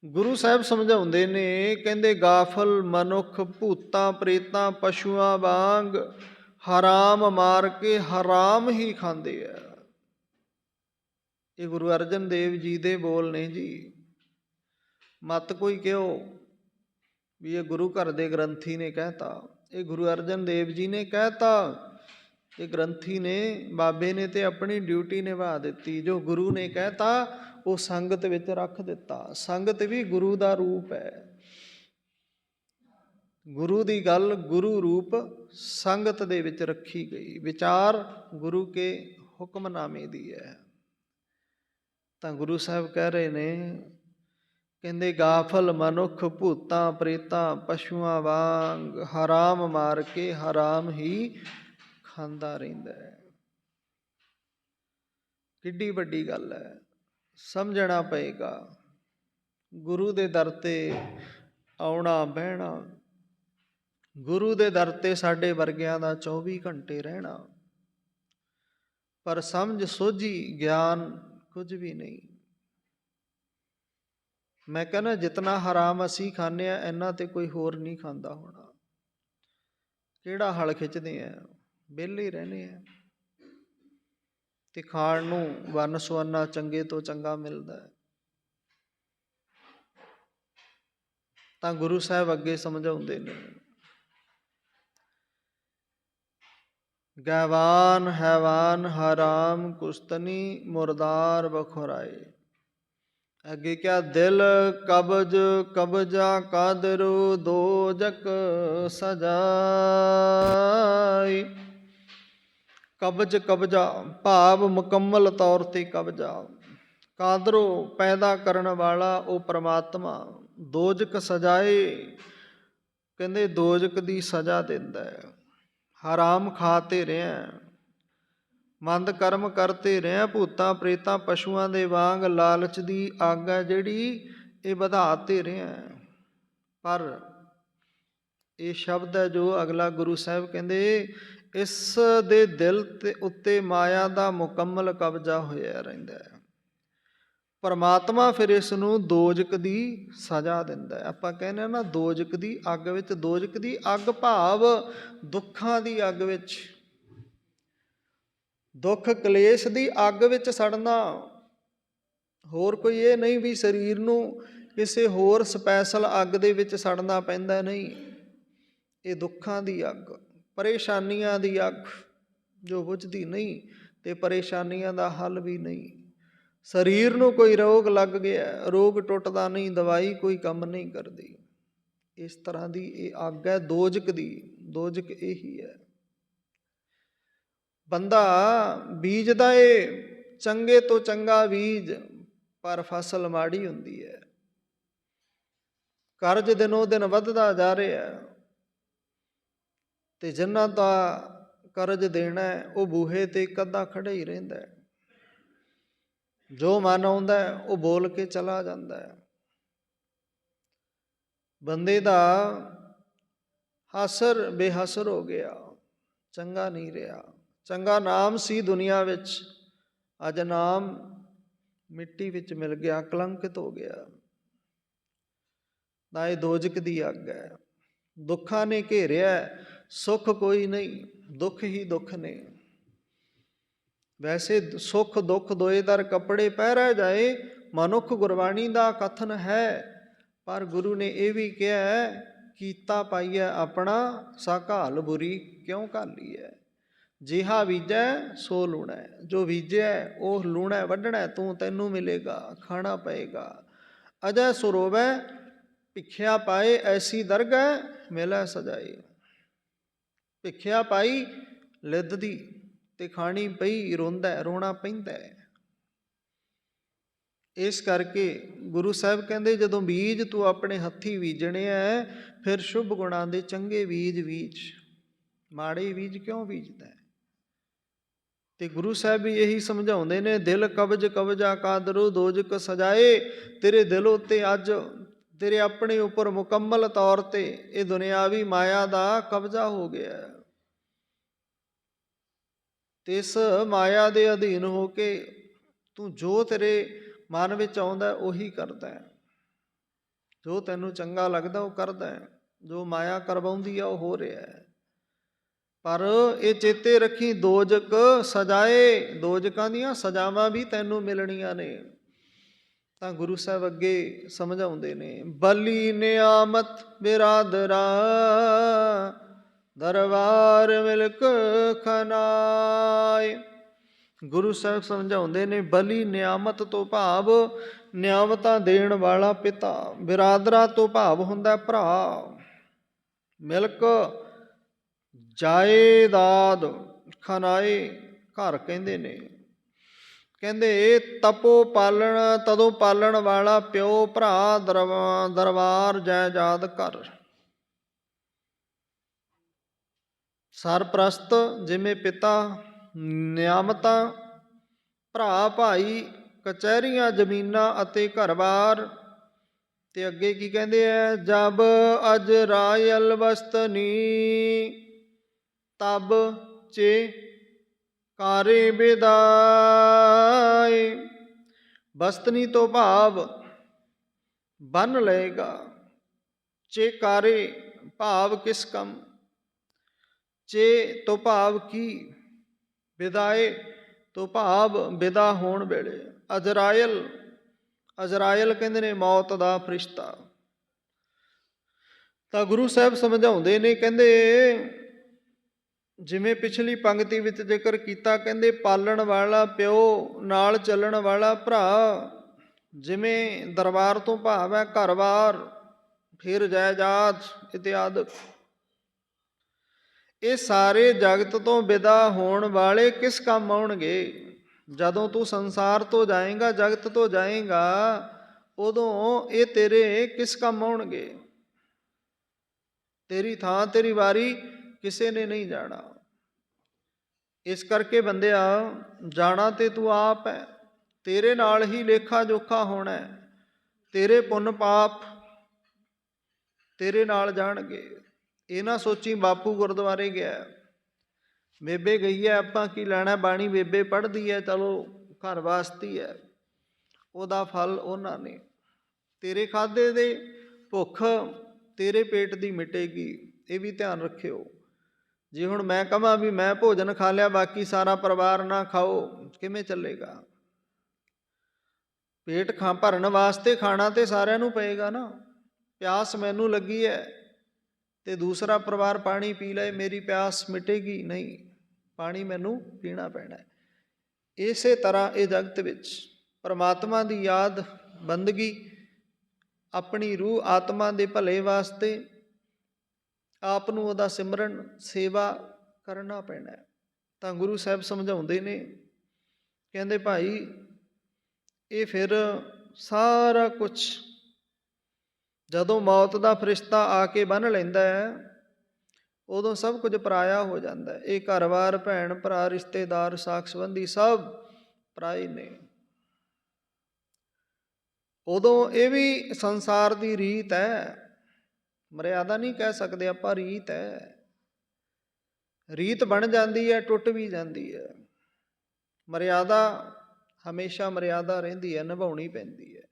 ਗੁਰੂ ਸਾਹਿਬ ਸਮਝਾਉਂਦੇ ਨੇ, ਕਹਿੰਦੇ ਗਾਫਲ ਮਨੁੱਖ ਭੂਤਾਂ ਪ੍ਰੇਤਾਂ ਪਸ਼ੂਆਂ ਵਾਂਗ ਹਰਾਮ ਮਾਰ ਕੇ ਹਰਾਮ ਹੀ ਖਾਂਦੇ ਆ। ਇਹ ਗੁਰੂ ਅਰਜਨ ਦੇਵ ਜੀ ਦੇ ਬੋਲ ਨੇ ਜੀ। ਮਤ ਕੋਈ ਕਿਉ ਵੀ ਇਹ ਗੁਰੂ ਘਰ ਦੇ ਗ੍ਰੰਥੀ ਨੇ ਕਹਿਤਾ। ਇਹ ਗੁਰੂ ਅਰਜਨ ਦੇਵ ਜੀ ਨੇ ਕਹਿਤਾ। ਇਹ ਗ੍ਰੰਥੀ ਨੇ, ਬਾਬੇ ਨੇ ਤੇ ਆਪਣੀ ਡਿਊਟੀ ਨਿਭਾ ਦਿੱਤੀ। ਜੋ ਗੁਰੂ ਨੇ ਕਹਿਤਾ ਉਹ ਸੰਗਤ ਵਿੱਚ ਰੱਖ ਦਿੱਤਾ। ਸੰਗਤ ਵੀ ਗੁਰੂ ਦਾ ਰੂਪ ਹੈ। ਗੁਰੂ ਦੀ ਗੱਲ ਗੁਰੂ ਰੂਪ ਸੰਗਤ ਦੇ ਵਿੱਚ ਰੱਖੀ ਗਈ। ਵਿਚਾਰ ਗੁਰੂ ਕੇ ਹੁਕਮਨਾਮੇ ਦੀ ਹੈ। ਤਾਂ ਗੁਰੂ ਸਾਹਿਬ ਕਹਿ ਰਹੇ ਨੇ, ਕਹਿੰਦੇ ਗਾਫਲ ਮਨੁੱਖ ਭੂਤਾਂ ਪ੍ਰੇਤਾਂ ਪਸ਼ੂਆਂ ਵਾਂਗ ਹਰਾਮ ਮਾਰ ਕੇ ਹਰਾਮ ਹੀ ਖਾਂਦਾ ਰਹਿੰਦਾ ਹੈ। ਕਿੱਡੀ ਵੱਡੀ ਗੱਲ ਹੈ, ਸਮਝਣਾ ਪਏਗਾ। ਗੁਰੂ ਦੇ ਦਰ ਤੇ ਆਉਣਾ ਬਹਿਣਾ, ਗੁਰੂ ਦੇ ਦਰ ਤੇ ਸਾਡੇ ਵਰਗਿਆਂ ਦਾ 24 ਘੰਟੇ ਰਹਿਣਾ, ਪਰ ਸਮਝ ਸੋਝੀ ਗਿਆਨ ਕੁਝ ਵੀ ਨਹੀਂ। ਮੈਂ ਕਹਿੰਦਾ ਜਿਤਨਾ ਹਰਾਮ ਅਸੀਂ ਖਾਂਦੇ ਹਾਂ ਇੰਨਾ ਤੇ ਕੋਈ ਹੋਰ ਨਹੀਂ ਖਾਂਦਾ ਹੋਣਾ। ਕਿਹੜਾ ਹਲ ਖਿੱਚਦੇ ਆ, ਵਿਹਲੇ ਰਹਿੰਦੇ ਆ ਤੇ ਖਾਣ ਨੂੰ ਵੰਨ ਸੁਵੰਨਾ ਚੰਗੇ ਤੋਂ ਚੰਗਾ ਮਿਲਦਾ ਹੈ। ਤਾਂ ਗੁਰੂ ਸਾਹਿਬ ਅੱਗੇ ਸਮਝਾਉਂਦੇ ਨੇ, ਗੈਵਾਨ ਹੈਵਾਨ ਹਰਾਮ ਕੁਸ਼ਤਨੀ ਮੁਰਦਾਰ ਬਖੁਰਾਏ। ਅੱਗੇ ਕਿਆ ਦਿਲ ਕਬਜ ਕਬਜਾ ਕਾਦਰੂ ਦੋਜਕ ਸਜਾਈ। ਕਬਜ ਕਬਜਾ ਭਾਵ ਮੁਕੰਮਲ ਤੌਰ ਤੇ ਕਬਜਾ, ਕਾਦਰੋ ਪੈਦਾ ਕਰਨ ਵਾਲਾ ਉਹ ਪ੍ਰਮਾਤਮਾ, ਦੋਜਕ ਸਜਾਏ ਕਹਿੰਦੇ ਦੋਜਕ ਦੀ ਸਜ਼ਾ ਦਿੰਦਾ ਹੈ। ਹਰਾਮ ਖਾਤੇ ਰਿਹਾ, ਮੰਦ ਕਰਮ ਕਰਤੇ ਰਹਿ, ਭੂਤਾਂ ਪ੍ਰੇਤਾਂ ਪਸ਼ੂਆਂ ਦੇ ਵਾਂਗ ਲਾਲਚ ਦੀ ਅੱਗ ਹੈ ਜਿਹੜੀ ਇਹ ਵਧਾਤੇ ਰਿਹਾ। ਪਰ ਇਹ ਸ਼ਬਦ ਹੈ ਜੋ ਅਗਲਾ ਗੁਰੂ ਸਾਹਿਬ ਕਹਿੰਦੇ ਇਸ ਦੇ ਦਿਲ ਤੇ ਉੱਤੇ ਮਾਇਆ ਦਾ ਮੁਕੰਮਲ ਕਬਜ਼ਾ ਹੋਇਆ ਰਹਿੰਦਾ ਹੈ। ਪਰਮਾਤਮਾ ਫਿਰ ਇਸ ਨੂੰ ਦੋਜਕ ਦੀ ਸਜ਼ਾ ਦਿੰਦਾ ਹੈ। ਆਪਾਂ ਕਹਿੰਦੇ ਹਾਂ ਨਾ ਦੋਜਕ ਦੀ ਅੱਗ ਵਿੱਚ, ਦੋਜਕ ਦੀ ਅੱਗ ਭਾਵ ਦੁੱਖਾਂ ਦੀ ਅੱਗ ਵਿੱਚ, ਦੁੱਖ ਕਲੇਸ਼ ਦੀ ਅੱਗ ਵਿੱਚ ਸੜਨਾ। ਹੋਰ ਕੋਈ ਇਹ ਨਹੀਂ ਵੀ ਸਰੀਰ ਨੂੰ ਕਿਸੇ ਹੋਰ ਸਪੈਸ਼ਲ ਅੱਗ ਦੇ ਵਿੱਚ ਸੜਨਾ ਪੈਂਦਾ, ਨਹੀਂ। ਇਹ ਦੁੱਖਾਂ ਦੀ ਅੱਗ, ਪਰੇਸ਼ਾਨੀਆਂ ਦੀ ਅੱਗ ਜੋ ਬੁਝਦੀ ਨਹੀਂ ਤੇ ਪਰੇਸ਼ਾਨੀਆਂ ਦਾ ਹੱਲ ਵੀ ਨਹੀਂ। ਸਰੀਰ ਨੂੰ ਕੋਈ ਰੋਗ ਲੱਗ ਗਿਆ, ਰੋਗ ਟੁੱਟਦਾ ਨਹੀਂ, ਦਵਾਈ ਕੋਈ ਕੰਮ ਨਹੀਂ ਕਰਦੀ। ਇਸ ਤਰ੍ਹਾਂ ਦੀ ਇਹ ਅੱਗ ਹੈ ਦੋਜਕ ਦੀ। ਦੋਜਕ ਇਹੀ ਹੈ। ਬੰਦਾ ਬੀਜਦਾ ਏ ਚੰਗੇ ਤੋਂ ਚੰਗਾ ਬੀਜ, ਪਰ ਫਸਲ ਮਾੜੀ ਹੁੰਦੀ ਹੈ। ਕਰਜ਼ ਦਿਨੋ ਦਿਨ ਵੱਧਦਾ ਜਾ ਰਿਹਾ ਤੇ ਜਿਨ੍ਹਾਂ ਦਾ ਕਰਜ਼ ਦੇਣਾ ਉਹ ਬੂਹੇ ਤੇ ਇੱਕ ਅੱਧਾ ਖੜਾ ਹੀ ਰਹਿੰਦਾ। ਜੋ ਮਨ ਆਉਂਦਾ ਉਹ ਬੋਲ ਕੇ ਚਲਾ ਜਾਂਦਾ ਹੈ। ਬੰਦੇ ਦਾ ਹਾਸਰ ਬੇਹਸਰ ਹੋ ਗਿਆ, ਚੰਗਾ ਨਹੀਂ ਰਿਹਾ। ਚੰਗਾ ਨਾਮ ਸੀ ਦੁਨੀਆ ਵਿੱਚ, ਅੱਜ ਨਾਮ ਮਿੱਟੀ ਵਿੱਚ ਮਿਲ ਗਿਆ, ਕਲੰਕਿਤ ਹੋ ਗਿਆ। ਤਾਂ ਇਹ ਦੋਜਕ ਦੀ ਅੱਗ ਹੈ। ਦੁੱਖਾਂ ਨੇ ਘੇਰਿਆ, ਸੁੱਖ ਕੋਈ ਨਹੀਂ, ਦੁੱਖ ਹੀ ਦੁੱਖ ਨੇ। ਵੈਸੇ ਸੁੱਖ ਦੁੱਖ ਦੋਏ ਦਰ ਕੱਪੜੇ ਪਹਿਰਾ ਜਾਏ, ਮਨੁੱਖ ਗੁਰਬਾਣੀ ਦਾ ਕਥਨ ਹੈ। ਪਰ ਗੁਰੂ ਨੇ ਇਹ ਵੀ ਕਿਹਾ, ਕੀਤਾ ਪਾਈਐ ਆਪਣਾ ਸਾ ਘਾਲ ਬੁਰੀ ਕਿਉਂ ਘਾਲੀ ਹੈ। ਜਿਹਾ ਬੀਜੈ ਸੋ ਲੂਣੈ, ਜੋ ਬੀਜਿਆ ਉਹ ਲੂਣਾ ਵੱਢਣਾ, ਤੈਨੂੰ ਮਿਲੇਗਾ, ਖਾਣਾ ਪਏਗਾ। ਅਜੈ ਸੋ ਰੋਵੈ ਭਿਖਿਆ ਪਾਏ, ਐਸੀ ਦਰਗਹਿ ਮਿਲੈ ਸਜਾਏ। ਭਿਖਿਆ ਪਾਈ ਲਿੱਧ ਦੀ ਤੇ ਖਾਣੀ ਪਈ, ਰੋਂਦਾ, ਰੋਣਾ ਪੈਂਦਾ। ਇਸ ਕਰਕੇ ਗੁਰੂ ਸਾਹਿਬ ਕਹਿੰਦੇ ਜਦੋਂ ਬੀਜ ਤੂੰ ਆਪਣੇ ਹੱਥੀਂ ਬੀਜਣੇ ਹੈ, ਫਿਰ ਸ਼ੁਭ ਗੁਣਾਂ ਦੇ ਚੰਗੇ ਬੀਜ ਬੀਜ, ਮਾੜੇ ਬੀਜ ਕਿਉਂ ਬੀਜਦਾ। ਤੇ ਗੁਰੂ ਸਾਹਿਬ ਵੀ ਇਹੀ ਸਮਝਾਉਂਦੇ ਨੇ, ਦਿਲ ਕਬਜ ਕਬਜਾ ਕਾਦਰੂ ਦੋਜਕ ਸਜਾਏ। ਤੇਰੇ ਦਿਲ ਉੱਤੇ ਅੱਜ ਤੇਰੇ ਆਪਣੇ ਉੱਪਰ ਮੁਕੰਮਲ ਤੌਰ ਤੇ ਇਹ ਦੁਨਿਆਵੀ ਮਾਇਆ ਦਾ ਕਬਜ਼ਾ ਹੋ ਗਿਆ ਤੇ ਇਸ ਮਾਇਆ ਦੇ ਅਧੀਨ ਹੋ ਕੇ ਤੂੰ ਜੋ ਤੇਰੇ ਮਨ ਵਿੱਚ ਆਉਂਦਾ ਉਹੀ ਕਰਦਾ ਹੈ। ਜੋ ਤੈਨੂੰ ਚੰਗਾ ਲੱਗਦਾ ਉਹ ਕਰਦਾ ਹੈ, ਜੋ ਮਾਇਆ ਕਰਵਾਉਂਦੀ ਆ ਉਹ ਹੋ ਰਿਹਾ ਹੈ। ਪਰ ਇਹ ਚੇਤੇ ਰੱਖੀ, ਦੋਜਕ ਸਜਾਏ, ਦੋਜਕਾਂ ਦੀਆਂ ਸਜ਼ਾਵਾਂ ਵੀ ਤੈਨੂੰ ਮਿਲਣੀਆਂ ਨੇ। ਤਾਂ ਗੁਰੂ ਸਾਹਿਬ ਅੱਗੇ ਸਮਝਾਉਂਦੇ ਨੇ, ਬਲੀ ਨਿਆਮਤ ਬਿਰਾਦਰਾ ਦਰਬਾਰ ਮਿਲਕ ਖਨਾਏ। ਗੁਰੂ ਸਾਹਿਬ ਸਮਝਾਉਂਦੇ ਨੇ, ਬਲੀ ਨਿਆਮਤ ਤੋਂ ਭਾਵ ਨਿਆਮਤਾਂ ਦੇਣ ਵਾਲਾ ਪਿਤਾ, ਬਿਰਾਦਰਾ ਤੋਂ ਭਾਵ ਹੁੰਦਾ ਭਰਾ, ਮਿਲਕ ਜਾਇਦਾਦ, ਖਨਾਏ ਘਰ ਕਹਿੰਦੇ ਨੇ। ਕਹਿੰਦੇ ਤਪੋ ਪਾਲਣ ਤਦੋਂ ਪਾਲਣ ਵਾਲਾ ਪਿਓ ਭਰਾ ਦਰਬਾਰ ਜਾਇਦਾਦ ਘਰ। ਸਰਪ੍ਰਸਤ ਜਿਵੇਂ ਪਿਤਾ ਨਿਆਮਤਾਂ, ਭਰਾ ਭਾਈ ਕਚਹਿਰੀਆਂ ਜ਼ਮੀਨਾਂ ਅਤੇ ਘਰ-ਬਾਰ। ਤੇ ਅੱਗੇ ਕੀ ਕਹਿੰਦੇ ਹੈ, ਜਬ ਅਜਰਾਇਲ ਵਸਤਨੀ ਤਬ ਚੇ ਕਾਰੇ ਬੇਦਾਏ। ਵਸਤਨੀ ਤੋਂ ਭਾਵ ਬੰਨ ਲਏਗਾ, ਚੇ ਕਾਰੇ ਭਾਵ ਕਿਸ ਕੰਮ, ਚੇ ਤੋਂ ਭਾਵ ਕੀ, ਵਿਦਾਏ ਤੋਂ ਭਾਵ ਵਿਦਾ ਹੋਣ ਵੇਲੇ। ਅਜਰਾਇਲ, ਅਜਰਾਇਲ ਕਹਿੰਦੇ ਨੇ ਮੌਤ ਦਾ ਫਰਿਸ਼ਤਾ। ਤਾਂ ਗੁਰੂ ਸਾਹਿਬ ਸਮਝਾਉਂਦੇ ਨੇ, ਕਹਿੰਦੇ ਜਿਵੇਂ ਪਿਛਲੀ ਪੰਕਤੀ ਵਿੱਚ ਜ਼ਿਕਰ ਕੀਤਾ, ਕਹਿੰਦੇ ਪਾਲਣ ਵਾਲਾ ਪਿਓ, ਨਾਲ ਚੱਲਣ ਵਾਲਾ ਭਰਾ, ਜਿਵੇਂ ਦਰਬਾਰ ਤੋਂ ਭਾਵ ਹੈ ਘਰ-ਬਾਰ, ਫਿਰ ਜਾਇਦਾਦ ਇਤਿਆਦਿ। ਇਹ ਸਾਰੇ ਜਗਤ ਤੋਂ ਵਿਦਾ ਹੋਣ ਵਾਲੇ ਕਿਸ ਕੰਮ ਆਉਣਗੇ? ਜਦੋਂ ਤੂੰ ਸੰਸਾਰ ਤੋਂ ਜਾਏਂਗਾ, ਜਗਤ ਤੋਂ ਜਾਏਂਗਾ, ਉਦੋਂ ਇਹ ਤੇਰੇ ਕਿਸ ਕੰਮ ਆਉਣਗੇ? ਤੇਰੀ ਥਾਂ, ਤੇਰੀ ਵਾਰੀ ਕਿਸੇ ਨੇ ਨਹੀਂ ਜਾਣਾ। ਇਸ ਕਰਕੇ ਬੰਦਿਆ, ਜਾਣਾ ਤੇ ਤੂੰ ਆਪ ਹੈ, ਤੇਰੇ ਨਾਲ ਹੀ ਲੇਖਾ ਜੋਖਾ ਹੋਣਾ। ਤੇਰੇ ਪੁੰਨ ਪਾਪ ਤੇਰੇ ਨਾਲ ਜਾਣਗੇ। ਇਹ ਨਾ ਸੋਚੀ ਬਾਪੂ ਗੁਰਦੁਆਰੇ ਗਿਆ, ਬੇਬੇ ਗਈ ਹੈ, ਆਪਾਂ ਕੀ ਲੈਣਾ, ਬਾਣੀ ਬੇਬੇ ਪੜ੍ਹਦੀ ਹੈ, ਚਲੋ ਘਰ ਵਾਸਤੇ ਹੈ, ਉਹਦਾ ਫਲ ਉਹਨਾਂ ਨੇ। ਤੇਰੇ ਖਾਧੇ ਦੇ ਭੁੱਖ ਤੇਰੇ ਪੇਟ ਦੀ ਮਿਟੇਗੀ, ਇਹ ਵੀ ਧਿਆਨ ਰੱਖਿਓ। ਜੇ ਹੁਣ ਮੈਂ ਕਹਾਂ ਵੀ ਮੈਂ ਭੋਜਨ ਖਾ ਲਿਆ, ਬਾਕੀ ਸਾਰਾ ਪਰਿਵਾਰ ਨਾ ਖਾਓ, ਕਿਵੇਂ ਚੱਲੇਗਾ? ਪੇਟ ਭਰਨ ਵਾਸਤੇ ਖਾਣਾ ਤੇ ਸਾਰਿਆਂ ਨੂੰ ਪਏਗਾ ਨਾ। ਪਿਆਸ ਮੈਨੂੰ ਲੱਗੀ ਹੈ ਤੇ ਦੂਸਰਾ ਪਰਿਵਾਰ ਪਾਣੀ ਪੀ ਲਏ, ਮੇਰੀ ਪਿਆਸ ਮਿਟੇਗੀ ਨਹੀਂ, ਪਾਣੀ ਮੈਨੂੰ ਪੀਣਾ ਪੈਣਾ। ਇਸੇ ਤਰ੍ਹਾਂ ਇਹ ਜਗਤ ਵਿੱਚ ਪਰਮਾਤਮਾ ਦੀ ਯਾਦ, ਬੰਦਗੀ, ਆਪਣੀ ਰੂਹ ਆਤਮਾ ਦੇ ਭਲੇ ਵਾਸਤੇ ਆਪ ਨੂੰ ਉਹਦਾ ਸਿਮਰਨ, ਸੇਵਾ ਕਰਨਾ ਪੈਣਾ। ਤਾਂ ਗੁਰੂ ਸਾਹਿਬ ਸਮਝਾਉਂਦੇ ਨੇ, ਕਹਿੰਦੇ ਭਾਈ ਇਹ ਫਿਰ ਸਾਰਾ ਕੁਛ ਜਦੋਂ ਮੌਤ ਦਾ ਫਰਿਸ਼ਤਾ ਆ ਕੇ ਬੰਨ੍ਹ ਲੈਂਦਾ ਹੈ, ਉਦੋਂ ਸਭ ਕੁਝ ਪਰਾਇਆ ਹੋ ਜਾਂਦਾ। ਇਹ ਘਰ-ਬਾਰ, ਭੈਣ ਭਰਾ, ਰਿਸ਼ਤੇਦਾਰ, ਸਾਕ ਸੰਬੰਧੀ ਸਭ ਪਰਾਏ ਨੇ। ਉਦੋਂ ਇਹ ਵੀ ਸੰਸਾਰ ਦੀ ਰੀਤ ਹੈ, ਮਰਿਆਦਾ ਨਹੀਂ ਕਹਿ ਸਕਦੇ ਆਪਾਂ, ਰੀਤ ਹੈ। ਰੀਤ ਬਣ ਜਾਂਦੀ ਹੈ, ਟੁੱਟ ਵੀ ਜਾਂਦੀ ਹੈ। ਮਰਿਆਦਾ ਹਮੇਸ਼ਾ ਮਰਿਆਦਾ ਰਹਿੰਦੀ ਹੈ, ਨਿਭਾਉਣੀ ਪੈਂਦੀ ਹੈ।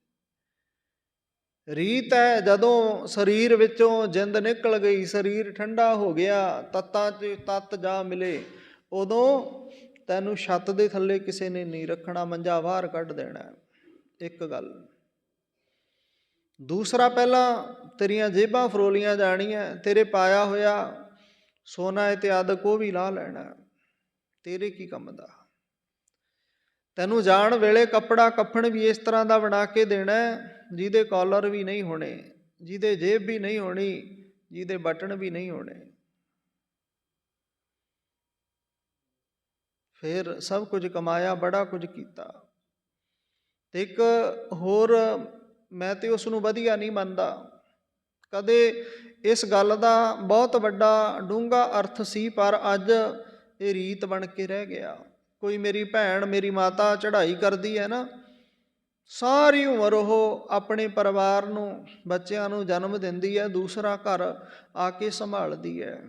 ਰੀਤ ਹੈ, ਜਦੋਂ ਸਰੀਰ ਵਿੱਚੋਂ ਜਿੰਦ ਨਿਕਲ ਗਈ, ਸਰੀਰ ਠੰਡਾ ਹੋ ਗਿਆ, ਤੱਤਾਂ 'ਚ ਤੱਤ ਜਾ ਮਿਲੇ, ਉਦੋਂ ਤੈਨੂੰ ਛੱਤ ਦੇ ਥੱਲੇ ਕਿਸੇ ਨੇ ਨਹੀਂ ਰੱਖਣਾ, ਮੰਜਾ ਬਾਹਰ ਕੱਢ ਦੇਣਾ। ਇੱਕ ਗੱਲ। ਦੂਸਰਾ, ਪਹਿਲਾਂ ਤੇਰੀਆਂ ਜੇਬਾਂ ਫਰੋਲੀਆਂ ਜਾਣੀਆਂ, ਤੇਰੇ ਪਾਇਆ ਹੋਇਆ ਸੋਨਾ ਇਤਿਆਦਿਕ ਉਹ ਵੀ ਲਾਹ ਲੈਣਾ। ਤੇਰੇ ਕੀ ਕੰਮ ਦਾ? ਤੈਨੂੰ ਜਾਣ ਵੇਲੇ ਕੱਪੜਾ ਕੱਫਣ ਵੀ ਇਸ ਤਰ੍ਹਾਂ ਦਾ ਬਣਾ ਕੇ ਦੇਣਾ, ਜਿਹਦੇ ਕਾਲਰ ਵੀ ਨਹੀਂ ਹੋਣੇ, ਜਿਹਦੇ ਜੇਬ ਵੀ ਨਹੀਂ ਹੋਣੀ, ਜਿਹਦੇ ਬਟਨ ਵੀ ਨਹੀਂ ਹੋਣੇ। ਫਿਰ ਸਭ ਕੁਝ ਕਮਾਇਆ, ਬੜਾ ਕੁਝ ਕੀਤਾ। ਤੇ ਇੱਕ ਹੋਰ, ਮੈਂ ਤੇ ਉਸ ਨੂੰ ਵਧੀਆ ਨਹੀਂ ਮੰਨਦਾ। ਕਦੇ ਇਸ ਗੱਲ ਦਾ ਬਹੁਤ ਵੱਡਾ ਡੂੰਘਾ ਅਰਥ ਸੀ, ਪਰ ਅੱਜ ਇਹ ਰੀਤ ਬਣ ਕੇ ਰਹਿ ਗਿਆ। ਕੋਈ ਮੇਰੀ ਭੈਣ, ਮੇਰੀ ਮਾਤਾ ਚੜ੍ਹਾਈ ਕਰਦੀ ਹੈ ਨਾ, ਸਾਰੀ ਉਮਰ ਉਹ ਆਪਣੇ ਪਰਿਵਾਰ ਨੂੰ, ਬੱਚਿਆਂ ਨੂੰ ਜਨਮ ਦਿੰਦੀ ਹੈ, ਦੂਸਰਾ ਘਰ ਆ ਕੇ ਸੰਭਾਲਦੀ ਹੈ।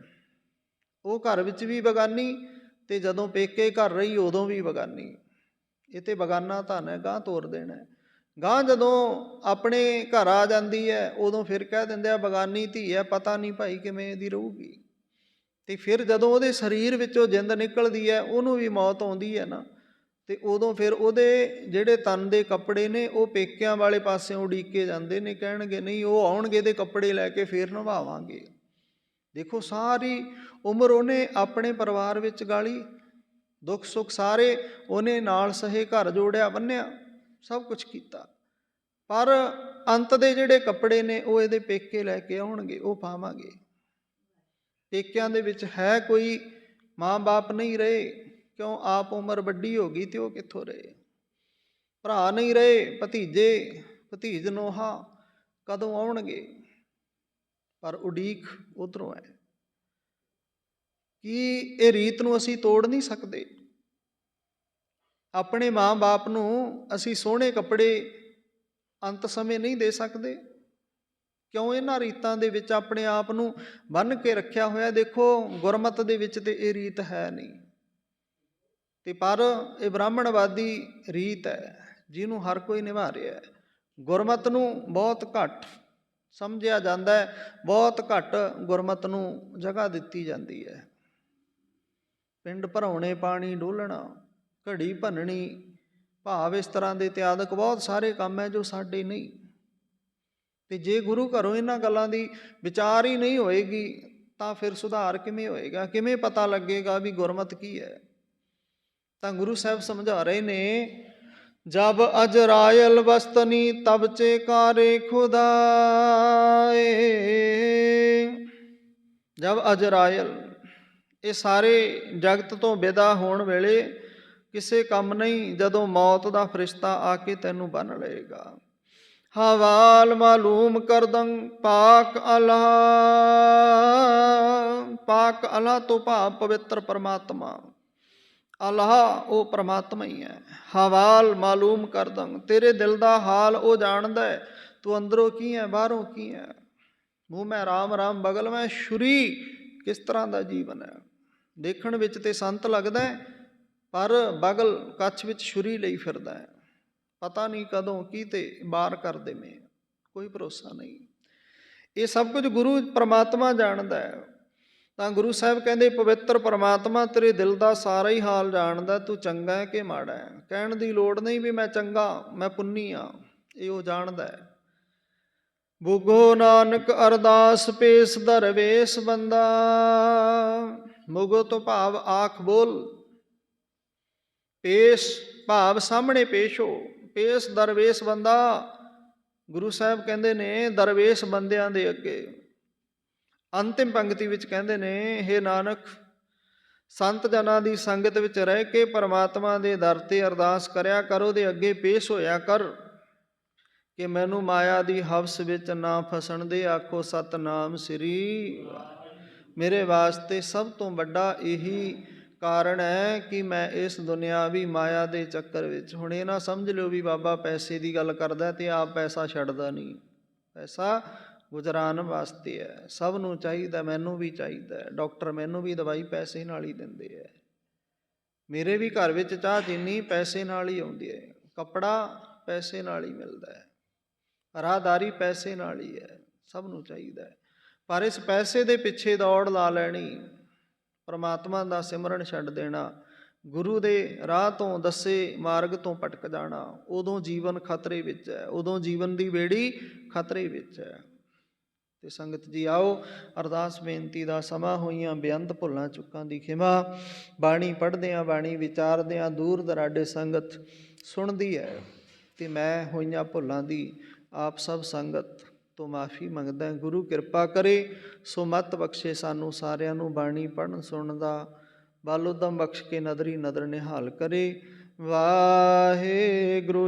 ਉਹ ਘਰ ਵਿੱਚ ਵੀ ਬਗਾਨੀ, ਤੇ ਜਦੋਂ ਪੇਕੇ ਘਰ ਰਹੀ ਉਦੋਂ ਵੀ ਬਗਾਨੀ। ਇਹ ਤੇ ਬਗਾਨਾ ਧਨ ਹੈ, ਗਾਂਹ ਤੋਰ ਦੇਣਾ। ਗਾਂਹ ਜਦੋਂ ਆਪਣੇ ਘਰ ਆ ਜਾਂਦੀ ਹੈ, ਉਦੋਂ ਫਿਰ ਕਹਿ ਦਿੰਦੇ ਆ ਬਗਾਨੀ ਧੀ ਹੈ, ਪਤਾ ਨਹੀਂ ਭਾਈ ਕਿਵੇਂ ਇਹਦੀ ਰਹੂਗੀ। ਤੇ ਫਿਰ ਜਦੋਂ ਉਹਦੇ ਸਰੀਰ ਵਿੱਚੋਂ ਜਿੰਦ ਨਿਕਲਦੀ ਹੈ, ਉਹਨੂੰ ਵੀ ਮੌਤ ਆਉਂਦੀ ਹੈ ਨਾ, ਤੇ ਉਦੋਂ ਫਿਰ ਉਹਦੇ ਜਿਹੜੇ ਤਨ ਦੇ ਕੱਪੜੇ ਨੇ, ਉਹ ਪੇਕਿਆਂ ਵਾਲੇ ਪਾਸਿਓਂ ਉਡੀਕੇ ਜਾਂਦੇ ਨੇ, ਕਹਿਣਗੇ ਨਹੀਂ ਉਹ ਆਉਣਗੇ ਤੇ ਕੱਪੜੇ ਲੈ ਕੇ ਫਿਰ ਨਿਭਾਵਾਂਗੇ। ਦੇਖੋ, ਸਾਰੀ ਉਮਰ ਉਹਨੇ ਆਪਣੇ ਪਰਿਵਾਰ ਵਿੱਚ ਗਾਲੀ, ਦੁੱਖ ਸੁੱਖ ਸਾਰੇ ਉਹਨੇ ਨਾਲ ਸਹੇ, ਘਰ ਜੋੜਿਆ, ਬੰਨਿਆ, ਸਭ ਕੁਛ ਕੀਤਾ, ਪਰ ਅੰਤ ਦੇ ਜਿਹੜੇ ਕੱਪੜੇ ਨੇ ਉਹ ਇਹਦੇ ਪੇਕੇ ਲੈ ਕੇ ਆਉਣਗੇ, ਉਹ ਪਾਵਾਂਗੇ। ਪੇਕਿਆਂ ਦੇ ਵਿੱਚ ਹੈ ਕੋਈ ਮਾਂ ਬਾਪ ਨਹੀਂ ਰਹੇ, ਕਿਉਂ? ਆਪ ਉਮਰ ਵੱਡੀ ਹੋ ਗਈ ਤੇ ਉਹ ਕਿੱਥੋਂ ਰਹੇ। ਭਰਾ ਨਹੀਂ ਰਹੇ, ਭਤੀਜੇ ਭਤੀਜ ਨੋਹਾ ਕਦੋਂ ਆਉਣਗੇ? ਪਰ ਉਡੀਕ ਉੱਧਰੋਂ ਹੈ। ਕੀ ਇਹ ਰੀਤ ਨੂੰ ਅਸੀਂ ਤੋੜ ਨਹੀਂ ਸਕਦੇ? ਆਪਣੇ ਮਾਂ-ਬਾਪ ਨੂੰ ਅਸੀਂ ਸੋਹਣੇ ਕੱਪੜੇ ਅੰਤ ਸਮੇਂ ਨਹੀਂ ਦੇ ਸਕਦੇ? ਕਿਉਂ ਇਹਨਾਂ ਰੀਤਾਂ ਦੇ ਵਿੱਚ ਆਪਣੇ ਆਪ ਨੂੰ ਬੰਨ੍ਹ ਕੇ ਰੱਖਿਆ ਹੋਇਆ? ਦੇਖੋ, ਗੁਰਮਤਿ ਦੇ ਵਿੱਚ ਤੇ ਇਹ ਰੀਤ ਹੈ ਨਹੀਂ, ਤੇ ਪਰ ਇਹ ਬ੍ਰਾਹਮਣਵਾਦੀ ਰੀਤ ਹੈ ਜਿਹਨੂੰ ਹਰ ਕੋਈ ਨਿਭਾ ਰਿਹਾ ਹੈ। ਗੁਰਮਤਿ ਨੂੰ ਬਹੁਤ ਘੱਟ ਸਮਝਿਆ ਜਾਂਦਾ ਹੈ, ਬਹੁਤ ਘੱਟ ਗੁਰਮਤਿ ਨੂੰ ਜਗ੍ਹਾ ਦਿੱਤੀ ਜਾਂਦੀ ਹੈ। ਪਿੰਡ ਭਰਾਉਣੇ, ਪਾਣੀ ਡੋਲਣਾ, ਘੜੀ ਭੰਨਣੀ, ਭਾਵ ਇਸ ਤਰ੍ਹਾਂ ਦੇ ਇਤਿਆਦਿਕ ਬਹੁਤ ਸਾਰੇ ਕੰਮ ਹੈ ਜੋ ਸਾਡੇ ਨਹੀਂ। ਤੇ ਜੇ ਗੁਰੂ ਘਰੋਂ ਇਹਨਾਂ ਗੱਲਾਂ ਦੀ ਵਿਚਾਰ ਹੀ ਨਹੀਂ ਹੋਏਗੀ ਤਾਂ ਫਿਰ ਸੁਧਾਰ ਕਿਵੇਂ ਹੋਏਗਾ? ਕਿਵੇਂ ਪਤਾ ਲੱਗੇਗਾ ਵੀ ਗੁਰਮਤਿ ਕੀ ਹੈ? ਤਾਂ ਗੁਰੂ ਸਾਹਿਬ ਸਮਝਾ ਰਹੇ ਨੇ, ਜਬ ਅਜਰਾਇਲ ਵਸਤਨੀ ਤਬ ਚੇਕਾਰੇ ਖੁਦਾਏ। ਜਬ ਅਜਰਾਇਲ, ਇਹ ਸਾਰੇ ਜਗਤ ਤੋਂ ਵਿਦਾ ਹੋਣ ਵੇਲੇ ਕਿਸੇ ਕੰਮ ਨਹੀਂ, ਜਦੋਂ ਮੌਤ ਦਾ ਫਰਿਸ਼ਤਾ ਆ ਕੇ ਤੈਨੂੰ ਬੰਨ੍ਹ ਲਏਗਾ। ਹਵਾਲ ਮਾਲੂਮ ਕਰਦੰ ਪਾਕ ਅਲਾ। ਪਾਕ ਅਲਾ ਤੋਂ ਭਾਵ ਪਵਿੱਤਰ ਪਰਮਾਤਮਾ। ਅਲਾਹ ਉਹ ਪਰਮਾਤਮਾ ਹੀ ਹੈ। ਹਵਾਲ ਮਾਲੂਮ ਕਰਦੰ, ਤੇਰੇ ਦਿਲ ਦਾ ਹਾਲ ਉਹ ਜਾਣਦਾ ਹੈ। ਤੂੰ ਅੰਦਰੋਂ ਕੀ ਹੈ, ਬਾਹਰੋਂ ਕੀ ਹੈ। ਮੂੰਹ ਮੈਂ ਰਾਮ ਰਾਮ ਬਗਲ ਮੈਂ ਛੁਰੀ, ਕਿਸ ਤਰ੍ਹਾਂ ਦਾ ਜੀਵਨ ਹੈ। ਦੇਖਣ ਵਿੱਚ ਤੇ ਸੰਤ ਲੱਗਦਾ ਹੈ, ਪਰ ਬਗਲ ਕੱਛ ਵਿੱਚ ਛੁਰੀ ਲਈ ਫਿਰਦਾ ਹੈ। ਪਤਾ ਨਹੀਂ ਕਦੋਂ ਕੀ ਤੇ ਬਾਹਰ ਕਰ ਦੇਵੇਂ, ਕੋਈ ਭਰੋਸਾ ਨਹੀਂ। ਇਹ ਸਭ ਕੁਝ ਗੁਰੂ ਪਰਮਾਤਮਾ ਜਾਣਦਾ ਹੈ। ਤਾਂ ਗੁਰੂ ਸਾਹਿਬ ਕਹਿੰਦੇ, ਪਵਿੱਤਰ ਪਰਮਾਤਮਾ ਤੇਰੇ ਦਿਲ ਦਾ ਸਾਰਾ ਹੀ ਹਾਲ ਜਾਣਦਾ, ਤੂੰ ਚੰਗਾ ਹੈ ਕਿ ਮਾੜਾ ਹੈ। ਕਹਿਣ ਦੀ ਲੋੜ ਨਹੀਂ ਵੀ ਮੈਂ ਚੰਗਾ, ਮੈਂ ਪੁੰਨੀ ਹਾਂ, ਇਹ ਉਹ ਜਾਣਦਾ ਹੈ। ਮੁਗੋ ਨਾਨਕ ਅਰਦਾਸ ਪੇਸ ਦਰਵੇਸ਼ ਬੰਦਾ। ਮੁਗੋ ਤੋਂ ਭਾਵ ਆਖ ਬੋਲ, ਪੇਸ਼ ਭਾਵ ਸਾਹਮਣੇ ਪੇਸ਼ ਹੋ। ਪੇਸ਼ ਦਰਵੇਸ਼ ਬੰਦਾ, ਗੁਰੂ ਸਾਹਿਬ ਕਹਿੰਦੇ ਨੇ ਦਰਵੇਸ਼ ਬੰਦਿਆਂ ਦੇ ਅੱਗੇ। ਅੰਤਿਮ ਪੰਕਤੀ ਵਿੱਚ ਕਹਿੰਦੇ ਨੇ, ਹੇ ਨਾਨਕ, ਸੰਤ ਜਨਾਂ ਦੀ ਸੰਗਤ ਵਿੱਚ ਰਹਿ ਕੇ ਪਰਮਾਤਮਾ ਦੇ ਦਰ 'ਤੇ ਅਰਦਾਸ ਕਰਿਆ ਕਰ, ਉਹਦੇ ਅੱਗੇ ਪੇਸ਼ ਹੋਇਆ ਕਰ ਕਿ ਮੈਨੂੰ ਮਾਇਆ ਦੀ ਹਵਸ ਵਿੱਚ ਨਾ ਫਸਣ ਦੇ। ਆਖੋ ਸਤਿਨਾਮ ਸ੍ਰੀ। ਮੇਰੇ ਵਾਸਤੇ ਸਭ ਤੋਂ ਵੱਡਾ ਇਹੀ ਕਾਰਨ ਹੈ ਕਿ ਮੈਂ ਇਸ ਦੁਨਿਆਵੀ ਮਾਇਆ ਦੇ ਚੱਕਰ ਵਿੱਚ, ਹੁਣ ਇਹ ਨਾ ਸਮਝ ਲਿਓ ਵੀ ਬਾਬਾ ਪੈਸੇ ਦੀ ਗੱਲ ਕਰਦਾ ਤੇ ਆਪ ਪੈਸਾ ਛੱਡਦਾ ਨਹੀਂ। ਪੈਸਾ ਗੁਜ਼ਾਰਨ ਵਾਸਤੇ ਹੈ, ਸਭ ਨੂੰ ਚਾਹੀਦਾ, ਮੈਨੂੰ ਵੀ ਚਾਹੀਦਾ। ਡਾਕਟਰ ਮੈਨੂੰ ਵੀ ਦਵਾਈ ਪੈਸੇ ਨਾਲ ਹੀ ਦਿੰਦੇ ਹੈ। ਮੇਰੇ ਵੀ ਘਰ ਵਿੱਚ ਚਾਹ ਚੀਨੀ ਪੈਸੇ ਨਾਲ ਹੀ ਆਉਂਦੀ ਹੈ, ਕੱਪੜਾ ਪੈਸੇ ਨਾਲ ਹੀ ਮਿਲਦਾ ਹੈ, ਰਾਹਦਾਰੀ ਪੈਸੇ ਨਾਲ ਹੀ ਹੈ, ਸਭ ਨੂੰ ਚਾਹੀਦਾ ਹੈ। ਪਰ ਇਸ ਪੈਸੇ ਦੇ ਪਿੱਛੇ ਦੌੜ ਲਾ ਲੈਣੀ, ਪਰਮਾਤਮਾ ਦਾ ਸਿਮਰਨ ਛੱਡ ਦੇਣਾ, ਗੁਰੂ ਦੇ ਰਾਹ ਤੋਂ ਦੱਸੇ ਮਾਰਗ ਤੋਂ ਭਟਕ ਜਾਣਾ, ਉਦੋਂ ਜੀਵਨ ਖਤਰੇ ਵਿੱਚ ਹੈ, ਉਦੋਂ ਜੀਵਨ ਦੀ ਬੇੜੀ ਖਤਰੇ ਵਿੱਚ ਹੈ। ਤੇ ਸੰਗਤ ਜੀ ਆਓ, ਅਰਦਾਸ ਬੇਨਤੀ ਦਾ ਸਮਾਂ। ਹੋਈਆਂ ਬੇਅੰਤ ਭੁੱਲਾਂ ਚੁੱਕਾਂ ਦੀ ਖਿਮਾ। ਬਾਣੀ ਪੜ੍ਹਦਿਆਂ, ਬਾਣੀ ਵਿਚਾਰਦਿਆਂ ਦੂਰ ਦਰਾਡੇ ਸੰਗਤ ਸੁਣਦੀ ਹੈ, ਤੇ ਮੈਂ ਹੋਈਆਂ ਭੁੱਲਾਂ ਦੀ ਆਪ ਸਭ ਸੰਗਤ ਤੋਂ ਮਾਫੀ ਮੰਗਦਾ। ਗੁਰੂ ਕਿਰਪਾ ਕਰੇ, ਸੋ ਮੱਤ ਬਖਸ਼ੇ ਸਾਨੂੰ ਸਾਰਿਆਂ ਨੂੰ। ਬਾਣੀ ਪੜ੍ਹਨ ਸੁਣਨ ਦਾ ਬਲ ਉਦਮ ਬਖਸ਼ ਕੇ ਨਦਰੀ ਨਦਰ ਨਿਹਾਲ ਕਰੇ। ਵਾਹਿਗੁਰੂ।